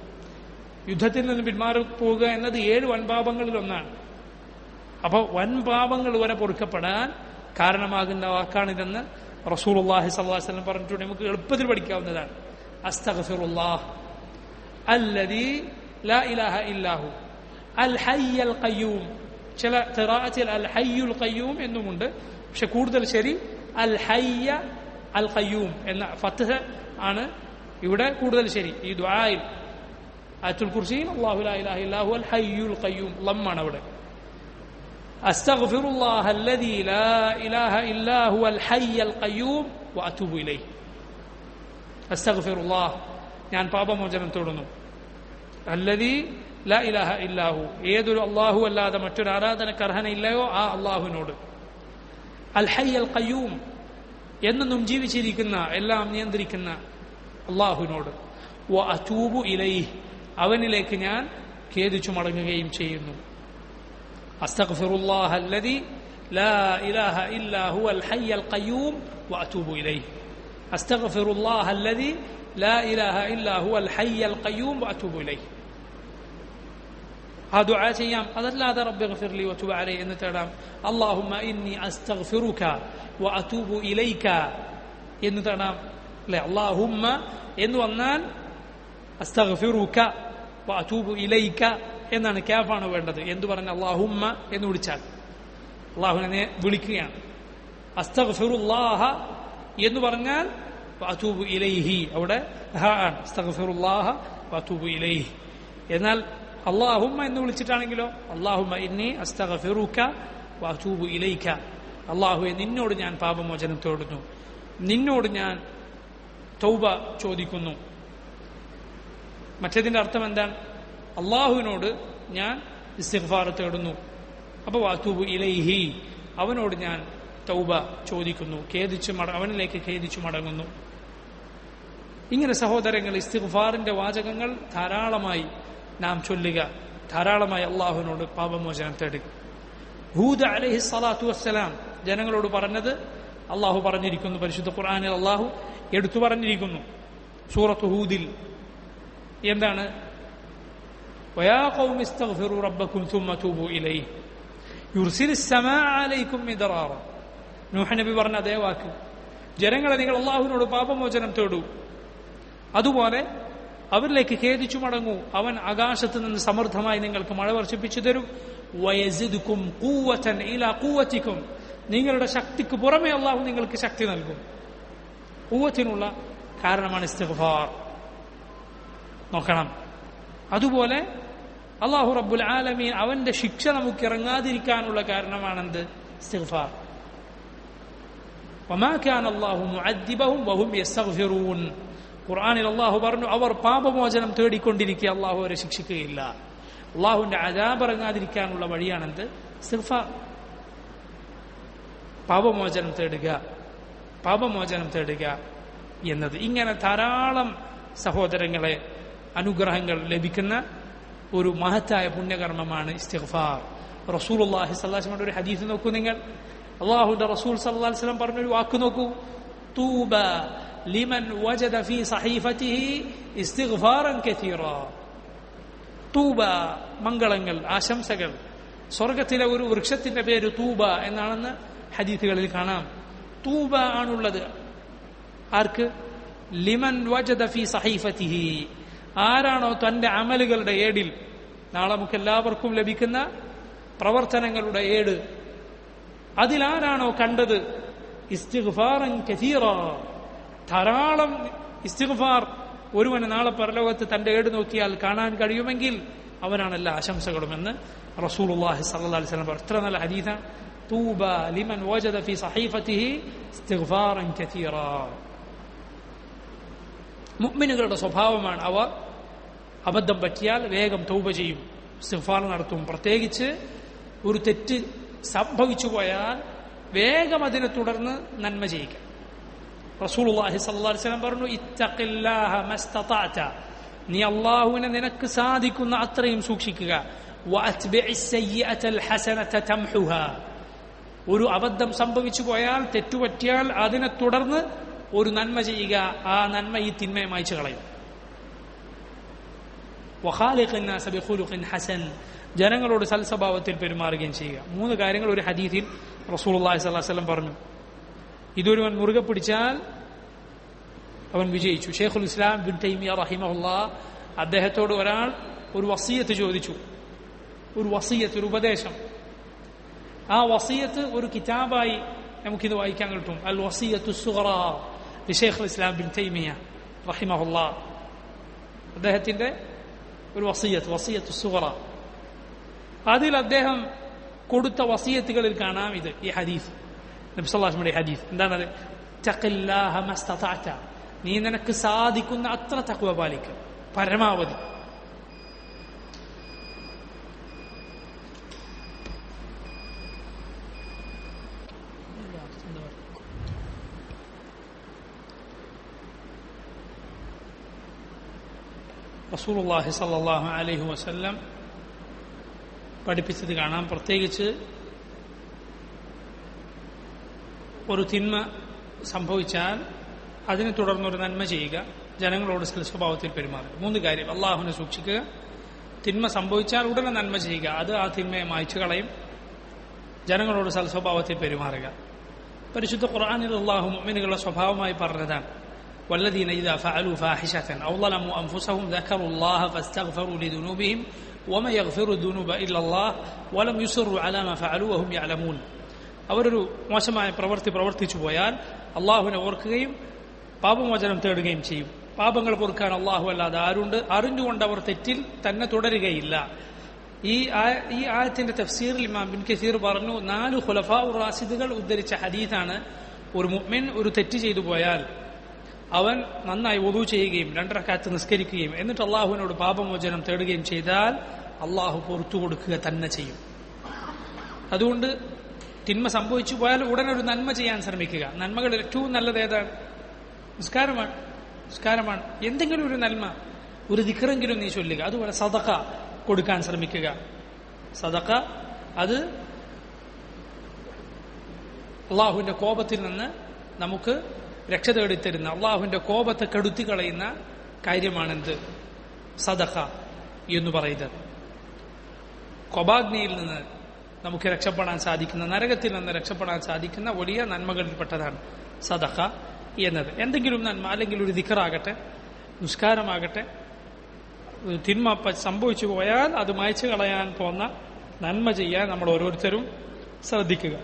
യുദ്ധത്തിൽ നിന്ന് പിന്മാറി പോവുക എന്നത് 7 വൻപാപങ്ങളിൽ ഒന്നാണ്. അപ്പോൾ വൻപാപങ്ങൾ വരെ പൊറുക്കപ്പെടാൻ കാരണമാകുന്ന വാക്കാണിതെന്ന് റസൂലുള്ളാഹി സ്വല്ലല്ലാഹു അലൈഹി വസല്ലം പറഞ്ഞിട്ടുണ്ട്. നമുക്ക് എളുപ്പത്തിൽ പഠിക്കാവുന്നതാണ്. അസ്തഗ്ഫിറുല്ലാഹ് അല്ലദീ ലാ ഇലാഹ ഇല്ലാഹു അൽ ഹയ്യൽ ഖയ്യൂം. ചില ഖിറാഅത്തിൽ അൽ ഹയ്യുൽ ഖയ്യൂം എന്നുമുണ്ട്. പക്ഷെ കൂടുതൽ ശരി അൽ ഹയ്യ അൽ ഖയ്യൂം എന്ന ഫത്ഹ് ആണ് ഇവിടെ കൂടുതൽ ശരി. ഈ ദുആയിൽ ആയത്തുൽ കുർസിയിൽ അല്ലാഹു ലാ ഇലാഹ ഇല്ലാഹു അൽ ഹയ്യുൽ ഖയ്യൂം ലമ്മാണ് അവിടെ. അസ്തഗ്ഫിറുല്ലാഹ അല്ലദീ ലാ ഇലാഹ ഇല്ലാ ഹുവൽ ഹയ്യൽ ഖയ്യൂം വഅതൂബു ഇലൈഹി. അസ്തഗ്ഫിറുല്ലാഹ്, ഞാൻ പാപമോചനം തേടുന്നു. അല്ലദീ ലാ ഇലാഹ ഇല്ലാഹു, ഏതൊരു അല്ലാഹു അല്ലാതെ മറ്റൊരു ആരാധനക്ക് അർഹനയില്ലയോ ആ അല്ലാഹുവിനോട്. അൽ ഹയ്യൽ ഖയ്യൂം, എന്നും ജീവിച്ചിരിക്കുന്ന എല്ലാം നിയന്ത്രിക്കുന്ന അല്ലാഹുവിനോട്. വഅതൂബു ഇലൈഹി, അവനിലേക്ക് ഞാൻ ഖേദിച്ചു മടങ്ങുകയും ചെയ്യുന്നു. അസ്തഗ്ഫിറുല്ലാഹ അല്ലദീ ലാ ഇലാഹ ഇല്ലാ ഹുവൽ ഹയ്യൽ ഖയ്യൂം വഅതൂബു ഇലൈഹി. അസ്തഗ്ഫിറുല്ലാഹ അല്ലദീ ലാ ഇലാഹ ഇല്ലാ ഹുവൽ ഹയ്യൽ ഖയ്യൂം വഅതൂബു ഇലൈഹി. ആ ദുആ ചെയ്യാം. അതല്ലാതെ റബ്ബി ഗ്ഫിർലി വതുബ് അലൈഹി എന്ന് തേടാം. അല്ലാഹുമ്മ ഇന്നി അസ്തഗ്ഫിറുക വഅതൂബു ഇലൈക എന്ന് തേടാം. അല്ലേ, അല്ലാഹുമ്മ എന്ന് വന്നാൽ അസ്തഗ്ഫിറുക വഅതൂബു ഇലൈക എന്നാണ്, കാഫാണ് വേണ്ടത്. എന്തു പറഞ്ഞ അല്ലാഹുമ്മ എന്ന് വിളിച്ചാൽ അല്ലാഹുവിനെ വിളിക്കുകയാണ്. അസ്തഗ്ഫിറുല്ലാഹ എന്ന് പറഞ്ഞാൽ വഅതൂബു ഇലൈഹി, അവിടെ ഹ ആണ്. അസ്തഗ്ഫിറുല്ലാഹ വഅതൂബു ഇലൈഹി. എന്നാൽ അല്ലാഹുമ്മ എന്ന് വിളിച്ചിട്ടാണെങ്കിലോ അല്ലാഹുമ്മ ഇന്നി അസ്തഗ്ഫിറുക വഅതൂബു ഇലൈക, അല്ലാഹുവേ നിന്നോട് ഞാൻ പാപമോചനം തേടുന്നു, നിന്നോട് ഞാൻ തൗബ ചോദിക്കുന്നു. മറ്റേതിന്റെ അർത്ഥം എന്താണ്? അല്ലാഹുവിനോട് ഞാൻ ഇസ്തിഗ്ഫാർ തേടുന്നു. അപ്പോൾ വഅതൂബു ഇലൈഹി, അവനോട് ഞാൻ തൗബ ചോദിക്കുന്നു, അവനിലേക്ക് ഖേദിച്ചു മടങ്ങുന്നു. ഇങ്ങനെ സഹോദരങ്ങൾ, ഇസ്തിഗ്ഫാറിന്റെ വാചകങ്ങൾ ധാരാളമായി നാം ചൊല്ലുക, ധാരാളമായി അള്ളാഹുവിനോട് പാപമോചനം തേടുക. ഹൂദ് അലൈഹി സ്വലാത്തു വസ്സലാം ജനങ്ങളോട് പറഞ്ഞത് അള്ളാഹു പറഞ്ഞിരിക്കുന്നു. പരിശുദ്ധ ഖുർആനിൽ അള്ളാഹു എടുത്തു പറഞ്ഞിരിക്കുന്നു. സൂറത്ത് ഹൂദിൽ എന്താണ്? വയാ ഖൗമി ഇസ്തഗ്ഫിറൂ റബ്ബക്കും സുമ്മ തൂബൂ ഇലൈഹി യുർസിലിസ് സമാഅ അലൈക്കും മിദ്റാറ. നൂഹ് നബി പറഞ്ഞ അതേ വാക്ക്. ജനങ്ങളെ, നിങ്ങൾ അള്ളാഹുവിനോട് പാപമോചനം തേടൂ, അതുപോലെ അവരിലേക്ക് ഖേദിച്ചു മടങ്ങൂ, അവൻ ആകാശത്ത് നിന്ന് സമൃദ്ധമായി നിങ്ങൾക്ക് മഴ വർഷിപ്പിച്ചു തരും. വയസിദുക്കും ഖുവ്വതൻ ഇലാ ഖുവ്വതിക്കും, നിങ്ങളുടെ ശക്തിക്ക് പുറമെ അള്ളാഹു നിങ്ങൾക്ക് ശക്തി നൽകും. ഖുവ്വത്തിനുള്ള കാരണമാണ് ഇസ്തിഗ്ഫാർ. നോക്കണം. അതുപോലെ അള്ളാഹു റബ്ബുൽ ആലമീൻ അവന്റെ ശിക്ഷ നമുക്ക് ഇറങ്ങാതിരിക്കാനുള്ള കാരണമാണെന്ത്? ഇസ്തിഗ്ഫാർ. വമാ കാന അല്ലാഹു മുഅദ്ദിബഹും വഹും യസ്തഗ്ഫിറൂൻ. ഖുർആനിൽ അള്ളാഹു പറഞ്ഞു, അവർ പാപമോചനം തേടിക്കൊണ്ടിരിക്കുക, അള്ളാഹു അവരെ ശിക്ഷിക്കുകയില്ല. അള്ളാഹുവിന്റെ അദാബ് ഇറങ്ങാതിരിക്കാനുള്ള വഴിയാണെന്ത്? ഇസ്തിഗ്ഫാർ. പാപമോചനം തേടുക എന്നത്. ഇങ്ങനെ ധാരാളം സഹോദരങ്ങളെ അനുഗ്രഹങ്ങൾ ലഭിക്കുന്ന ഒരു മഹത്തായ പുണ്യകർമ്മമാണ് ഇസ്തിഗ്ഫാർ. റസൂലുള്ളാഹി സ്വല്ലല്ലാഹു അലൈഹി വസല്ലം ഒരു ഹദീസ് നോക്കൂ നിങ്ങൾ. അള്ളാഹുവിന്റെ റസൂൽ സ്വല്ലല്ലാഹു അലൈഹി വസല്ലം പറഞ്ഞൊരു വാക്ക് നോക്കൂ. തൂബ ലിമൻ വജദ ഫീ സഹീഫതിഹി ഇസ്തിഗ്ഫാറൻ കസീറാ. തൂബ, മംഗളങ്ങൾ, ആശംസകൾ. സ്വർഗത്തിലെ ഒരു വൃക്ഷത്തിന്റെ പേര് തൂബ എന്നാണെന്ന് ഹദീസുകളിൽ കാണാം. തൂബ ആണുള്ളത് ആർക്ക്? ലിമൻ വജദ ഫീ സഹീഫതിഹി, ആരാണോ തന്റെ അമലുകളുടെ ഏടിൽ, നാളെ നമുക്ക് എല്ലാവർക്കും ലഭിക്കുന്ന പ്രവർത്തനങ്ങളുടെ ഏട്, അതിലാരാണോ കണ്ടത് ഇസ്തിഗ്ഫാറൻ കസീറാ, ധാരാളം ഇസ്തിഗ്ഫാർ ഒരുവന് നാളെ പരലോകത്ത് തന്റെ ഏട് നോക്കിയാൽ കാണാൻ കഴിയുമെങ്കിൽ അവനാണ് എല്ലാ ആശംസകളുമെന്ന് റസൂലുള്ളാഹി സ്വല്ലല്ലാഹു അലൈഹി വസല്ലം. എത്ര നല്ല ഹദീസാണ്. തൂബ ലിമൻ വജദ ഫീ സഹീഫതിഹി ഇസ്തിഗ്ഫാറൻ കസീറാ. മുഅ്മിനുകളുടെ സ്വഭാവമാണ് അവർ അബദ്ധം പറ്റിയാൽ വേഗം തൗബ ചെയ്യും, ഇസ്തിഗ്ഫാർ നടത്തും. പ്രത്യേകിച്ച് ഒരു തെറ്റ് സംഭവിച്ചു പോയാൽ വേഗം അതിനെ തുടർന്ന് നന്മ ചെയ്യുക. റസൂലുള്ളാഹി സ്വല്ലല്ലാഹു അലൈഹി വസല്ലം പറഞ്ഞു, ഇത്തഖില്ലാഹ മസ്തതഅത, നീ അല്ലാഹുവിനെ നിനക്ക് സാധിക്കുന്ന അത്രയും സൂക്ഷിക്കുക. വഅത്ബിഇസ് സയ്യിഅതൽ ഹസനത തംഹുഹാ, ഒരു അബദ്ധം സംഭവിച്ചു പോയാൽ, തെറ്റുപറ്റിയാൽ അതിനെ തുടർന്ന് ഒരു നന്മ ചെയ്യുക. ആ നന്മ ഈ തിന്മയെ മായ്ച്ചു കളയും. ഹസൻ, ജനങ്ങളോട് സൽസ്വഭാവത്തിൽ പെരുമാറുകയും ചെയ്യുക. 3 കാര്യങ്ങൾ ഒരു ഹദീസിൽ റസൂലുള്ളാഹി സ്വല്ലല്ലാഹു അലൈഹി വസല്ലം പറഞ്ഞു. ഇതൊരുവൻ മുറുകെ പിടിച്ചാൽ അവൻ വിജയിച്ചു. ഷെയ്ഖുൽ ഇസ്ലാം ഇബ്നു തൈമിയ്യ റഹിമഹുല്ലാഹ് അദ്ദേഹത്തോട് ഒരാൾ ഒരു വസിയത്ത് ചോദിച്ചു. ഒരു വസിയത്ത്, ഒരു ഉപദേശം. ആ വസിയത്ത് ഒരു കിതാബായി നമുക്കിത് വായിക്കാൻ കിട്ടും. അൽ വസിയത്തു സുഗ്റാ ലിശൈഖുൽ ഇസ്ലാം ഇബ്നു തൈമിയ്യ റഹിമഹുല്ലാഹ്. അദ്ദേഹത്തിന്റെ ഒരു വസിയത്ത് സുഗ്റാ. അതിൽ അദ്ദേഹം കൊടുത്ത വസിയത്തുകളിൽ കാണാം ഇത്, ഈ ഹദീസ്, നബി സല്ലല്ലാഹു അലൈഹി വസല്ലം ഹദീസ്. എന്താണത്? തഖില്ലാഹ മസ്തതഅത, നീ നിനക്ക് സാധിക്കുന്ന അത്ര തഖ്വ പാലിക്കുക, പരമാവധി. റസൂലുള്ളാഹി സ്വല്ലല്ലാഹു അലൈഹി വസല്ലം പഠിപ്പിച്ചത് കാണാം. പ്രത്യേകിച്ച് ഒരു തിന്മ സംഭവിച്ചാൽ അതിനെ തുടർന്നൊരു നന്മ ചെയ്യുക, ജനങ്ങളോട് സ്വഭാവത്തിൽ പെരുമാറുക. 3 കാര്യം: അള്ളാഹുവിനെ സൂക്ഷിക്കുക, തിന്മ സംഭവിച്ചാൽ ഉടനെ നന്മ ചെയ്യുക, അത് ആ തിന്മയെ മായ്ച്ചു കളയും, ജനങ്ങളോട് സൽസ്വഭാവത്തിൽ പെരുമാറുക. പരിശുദ്ധ ഖുർആനിൽ അള്ളാഹു മുഅ്മിനുകളുടെ സ്വഭാവമായി പറഞ്ഞതാണ്: والذين إذا فعلوا فاحشة أو ظلموا أنفسهم ذكروا الله فاستغفروا لذنوبهم وما يغفر الذنوب إلا الله ولم يصروا على ما فعلوا وهم يعلمون. അവരൊരു മോശമായ പ്രവൃത്തി പ്രവർത്തിച്ചു പോയാൽ അള്ളാഹുവിനെ ഓർക്കുകയും പാപമോചനം തേടുകയും ചെയ്യും. പാപങ്ങൾ പൊറുക്കാൻ അള്ളാഹു അല്ലാതെ ആരുണ്ട്? അറിഞ്ഞുകൊണ്ട് അവർ തെറ്റിൽ തന്നെ തുടരുകയില്ല. ഈ ആയത്തിന്റെ തഫ്സീറിൽ ഇമാം ഇബ്നു കസീർ പറഞ്ഞു, 4 ഖുലഫാഉർ റാഷിദുകൾ ഉദ്ധരിച്ച ഹദീസാണ്. ഒരു മുഅ്മിൻ ഒരു തെറ്റ് ചെയ്തു പോയാൽ അവൻ നന്നായി വുദൂ ചെയ്യുകയും 2 റക്അത്ത് നിസ്കരിക്കുകയും എന്നിട്ട് അള്ളാഹുവിനോട് പാപമോചനം തേടുകയും ചെയ്താൽ അള്ളാഹു പുറത്തു കൊടുക്കുക തന്നെ ചെയ്യും. അതുകൊണ്ട് തിന്മ സംഭവിച്ചു പോയാൽ ഉടനെ ഒരു നന്മ ചെയ്യാൻ ശ്രമിക്കുക. നന്മകളിൽ ഏറ്റവും നല്ലത് ഏതാണ്? നിസ്കാരമാണ്. എന്തെങ്കിലും ഒരു നന്മ, ഒരു ദിക്റെങ്കിലും നീ ചൊല്ലുക. അതുപോലെ സദഖ കൊടുക്കാൻ ശ്രമിക്കുക. സദഖ അത് അള്ളാഹുവിന്റെ കോപത്തിൽ നിന്ന് നമുക്ക് രക്ഷ തേടിത്തരുന്ന, അള്ളാഹുവിന്റെ കോപത്തെ കെടുത്തി കളയുന്ന കാര്യമാണെന്ത്? സദഖ എന്ന് പറയുന്നത്. കോപാഗ്നിയിൽ നിന്ന് നമുക്ക് രക്ഷപ്പെടാൻ സാധിക്കുന്ന, നരകത്തിൽ നിന്ന് രക്ഷപ്പെടാൻ സാധിക്കുന്ന വലിയ നന്മകളിൽപ്പെട്ടതാണ് സദഖ എന്നത്. എന്തെങ്കിലും നന്മ, അല്ലെങ്കിൽ ഒരു ദിക്റാകട്ടെ, നിസ്കാരമാകട്ടെ, തിന്മ സംഭവിച്ചു പോയാൽ അത് മായ്ച്ചു കളയാൻ പോന്ന നന്മ ചെയ്യാൻ നമ്മൾ ഓരോരുത്തരും ശ്രദ്ധിക്കുക.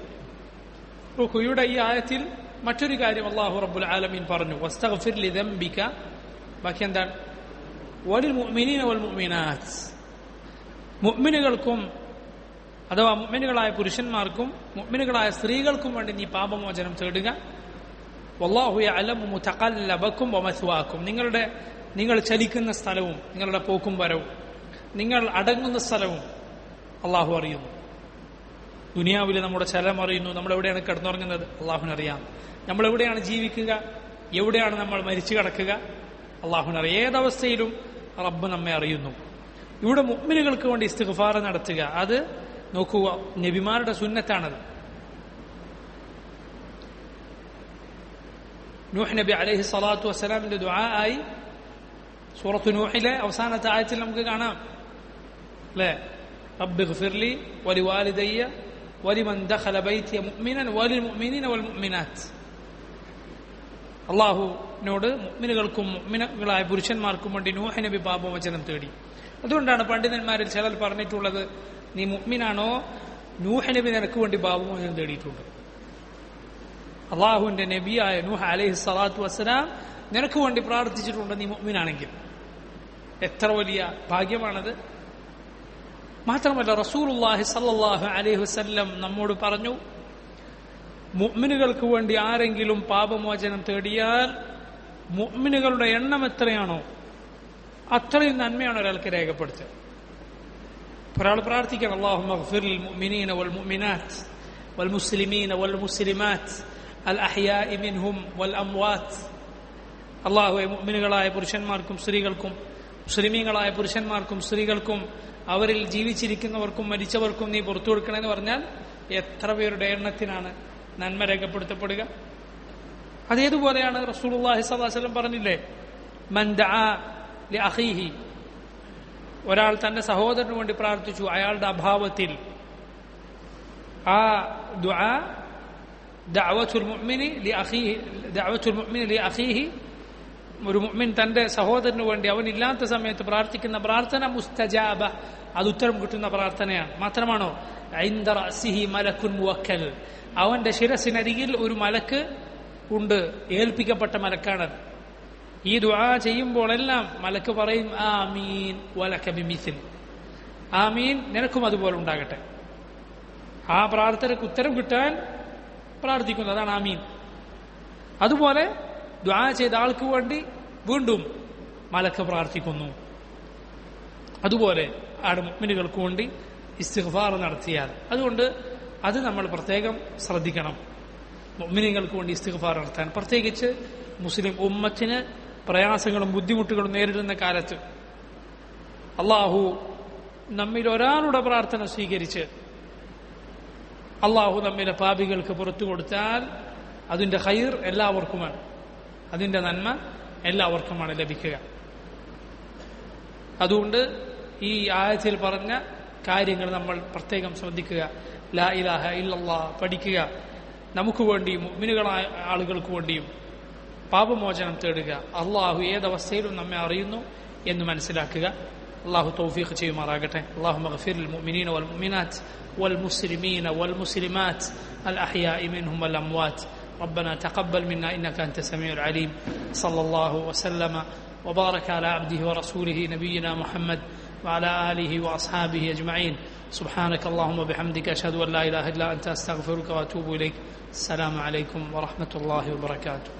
റുകുയുടെ ഈ ആയത്തിൽ മറ്റൊരു കാര്യം അല്ലാഹു റബ്ബുൽ ആലമീൻ പറഞ്ഞു: വസ്തഗ്ഫിർ ലിദംബിക. ബാക്കി എന്താണ്? വലിൽ മുഅ്മിനീന വൽ മുഅ്മിനാത്ത്. മുഅ്മിനുകൾക്കും അഥവാ മുഅ്മിനുകളായ പുരുഷന്മാർക്കും മുഅ്മിനുകളായ സ്ത്രീകൾക്കും വേണ്ടി നീ പാപമോചനം തേടുക. വല്ലാഹു യഅലമു മുതഖല്ലബക്കും വമസ്വാക്കും. നിങ്ങൾ ചലിക്കുന്ന സ്ഥലവും നിങ്ങളുടെ പോക്കും വരവും നിങ്ങൾ അടങ്ങുന്ന സ്ഥലവും അള്ളാഹു അറിയുന്നു. ദുനിയാവിൽ നമ്മുടെ ചലം അറിയുന്നു. നമ്മളെവിടെയാണ് കിടന്നുറങ്ങുന്നത് അള്ളാഹുവിനറിയാം. നമ്മളെവിടെയാണ് ജീവിക്കുക, എവിടെയാണ് നമ്മൾ മരിച്ചു കിടക്കുക അള്ളാഹുവിനറിയാം. ഏതവസ്ഥയിലും റബ്ബ് നമ്മെ അറിയുന്നു. ഇവിടെ മുഅ്മിനുകൾക്ക് വേണ്ടി ഇസ്തിഗ്ഫാർ നടത്തുക, അത് നോക്കുക, നബിമാരുടെ സുന്നത്താണത്. നൂഹ് നബി അലൈഹി സ്വലാത്തു വസ്സലാമിന്റെ ദുആ ആയി സൂറത്തു നൂഹിലെ അവസാനത്തെ ആയത്തിൽ നമുക്ക് കാണാം, അല്ലേ? റബ്ബിഗ്ഫിർലി വലിവാലിദയ്യ വലിമൻ ദഖല ബൈതിയ മുഅ്മിനൻ വലിൽ മുഅ്മിനീന വൽ മുഅ്മിനാത്ത്. അള്ളാഹുവിനോട് മുഅ്മിനുകൾക്കും മുഅ്മിനുകളായ പുരുഷന്മാർക്കും വേണ്ടി നൂഹ് നബി പാപമോചനം തേടി. അതുകൊണ്ടാണ് പണ്ഡിതന്മാരിൽ ചിലർ പറഞ്ഞിട്ടുള്ളത്, നീ മുഅ്മിനാണോ, നൂഹ് നബി നിനക്ക് വേണ്ടി പാപമോചനം തേടിയിട്ടുണ്ട്. അള്ളാഹുവിന്റെ നബിയായ നൂഹ് അലൈഹി സ്വലാത്തു വസ്സലാം നിനക്ക് വേണ്ടി പ്രാർത്ഥിച്ചിട്ടുണ്ട്, നീ മുഅ്മിനാണെങ്കിൽ. എത്ര വലിയ ഭാഗ്യമാണത്! മാത്രമല്ല റസൂലുള്ളാഹി സ്വല്ലല്ലാഹു അലൈഹി വസല്ലം നമ്മോട് പറഞ്ഞു, മുഅ്മിനുകൾക്ക് വേണ്ടി ആരെങ്കിലും പാപമോചനം തേടിയാൽ മുഅ്മിനുകളുടെ എണ്ണം എത്രയാണോ അത്രയും നന്മയാണ് ഒരാൾക്ക് രേഖപ്പെടുത്തുക. ഒരാൾ പ്രാർത്ഥിക്കണം, അല്ലാഹുമ്മ ഗ്ഫിർ ലിൽ മുഅ്മിനീന വൽ മുഅ്മിനാത്ത് വൽ മുസ്ലിമീന വൽ മുസ്ലിമാത്ത് അൽ അഹ്യാഇ മിൻഹും വൽ അംവാത്ത്. അല്ലാഹുവേ, മുഅ്മിനുകളായ പുരുഷന്മാർക്കും സ്ത്രീകൾക്കും, മുസ്ലിമീങ്ങളായ പുരുഷന്മാർക്കും സ്ത്രീകൾക്കും, അവരിൽ ജീവിച്ചിരിക്കുന്നവർക്കും മരിച്ചവർക്കും നീ പുറത്തു കൊടുക്കണമെന്ന് പറഞ്ഞാൽ എത്ര പേരുടെ എണ്ണത്തിനാണ് നന്മ രേഖപ്പെടുത്തപ്പെടുക? അതേതുപോലെയാണ് റസൂലുള്ളാഹി സ്വല്ലല്ലാഹു അലൈഹി വസല്ലം പറഞ്ഞില്ലേ, മൻ ദഅ ലിഅഖീഹി, ഒരാൾ തന്റെ സഹോദരന് വേണ്ടി പ്രാർത്ഥിച്ചു അയാളുടെ അഭാവത്തിൽ, ആ ദുആ ദഅവത്തുൽ മുഅ്മിനി ലിഅഖീഹി, ഒരു മുഅ്മിൻ തന്റെ സഹോദരന് വേണ്ടി അവനില്ലാത്ത സമയത്ത് പ്രാർത്ഥിക്കുന്ന പ്രാർത്ഥന മുസ്തജാബ, അത് ഉത്തരം കിട്ടുന്ന പ്രാർത്ഥനയാണ്. മാത്രമാണോ, ഇൻദ റഅസിഹി മലക്കുൻ മുവക്കൽ, അവന്റെ ശിരസിനരികിൽ ഒരു മലക്ക് ഉണ്ട്, ഏൽപ്പിക്കപ്പെട്ട മലക്കാണത്. ഈ ദുആ ചെയ്യുമ്പോഴെല്ലാം മലക്ക് പറയും ആമീൻ വലക ബിമിസ്ൽ, ആമീൻ നിനക്കും അതുപോലെ ഉണ്ടാകട്ടെ. ആ പ്രാർത്ഥനയ്ക്ക് ഉത്തരം കിട്ടാൻ പ്രാർത്ഥിക്കുന്നതാണ് ആമീൻ. അതുപോലെ ദുആ ചെയ്ത ആൾക്ക് വേണ്ടി വീണ്ടും മലക്ക് പ്രാർത്ഥിക്കുന്നു. അതുപോലെ ആടെ മുഅ്മിനുകൾക്ക് വേണ്ടി ഇസ്തിഗ്ഫാർ നടത്തിയാൽ, അതുകൊണ്ട് അത് നമ്മൾ പ്രത്യേകം ശ്രദ്ധിക്കണം. മുഅ്മിനുകൾക്ക് വേണ്ടി ഇസ്തിഗ്ഫാർ നടത്താൻ, പ്രത്യേകിച്ച് മുസ്ലിം ഉമ്മത്തിന് പ്രയാസങ്ങളും ബുദ്ധിമുട്ടുകളും നേരിടുന്ന കാലത്ത് അള്ളാഹു നമ്മിൽ ഒരാളുടെ പ്രാർത്ഥന സ്വീകരിച്ച് അള്ളാഹു നമ്മിലെ പാപികൾക്ക് പുറത്തു കൊടുത്താൽ അതിന്റെ ഖൈർ എല്ലാവർക്കുമാണ്, അതിന്റെ നന്മ എല്ലാവർക്കുമാണ് ലഭിക്കുക. അതുകൊണ്ട് ഈ ആയത്തിൽ പറഞ്ഞ കാര്യങ്ങൾ നമ്മൾ പ്രത്യേകം ശ്രദ്ധിക്കുക. ലാ ഇലാഹ ഇല്ലല്ലാഹ് പഠിക്കുക, നമുക്ക് വേണ്ടിയും മുഅ്മിനുകളായ ആളുകൾക്ക് വേണ്ടിയും പാപമോചനം തേടുക. അള്ളാഹു ഏതവസ്ഥയിലും നമ്മെ അറിയുന്നു എന്ന് മനസ്സിലാക്കുക. അള്ളാഹു തൗഫീഖ് ചെയ്യുമാറാകട്ടെ. അല്ലാഹുമ്മ ഗ്ഫിർ ലിൽ മുഅ്മിനീന വൽ മുഅ്മിനാത്ത് വൽ മുസ്ലിമീന വൽ മുസ്ലിമാത്ത് അൽ അഹ്യാഇ മിൻഹും വൽ അംവാത്ത്. ربنا تقبل منا إنك أنت السميع العليم. صلى الله وسلم وبارك على عبده ورسوله نبينا محمد وعلى آله وأصحابه أجمعين. سبحانك اللهم وبحمدك أشهد أن لا إله إلا أنت أستغفرك وأتوب إليك. السلام عليكم ورحمة الله وبركاته.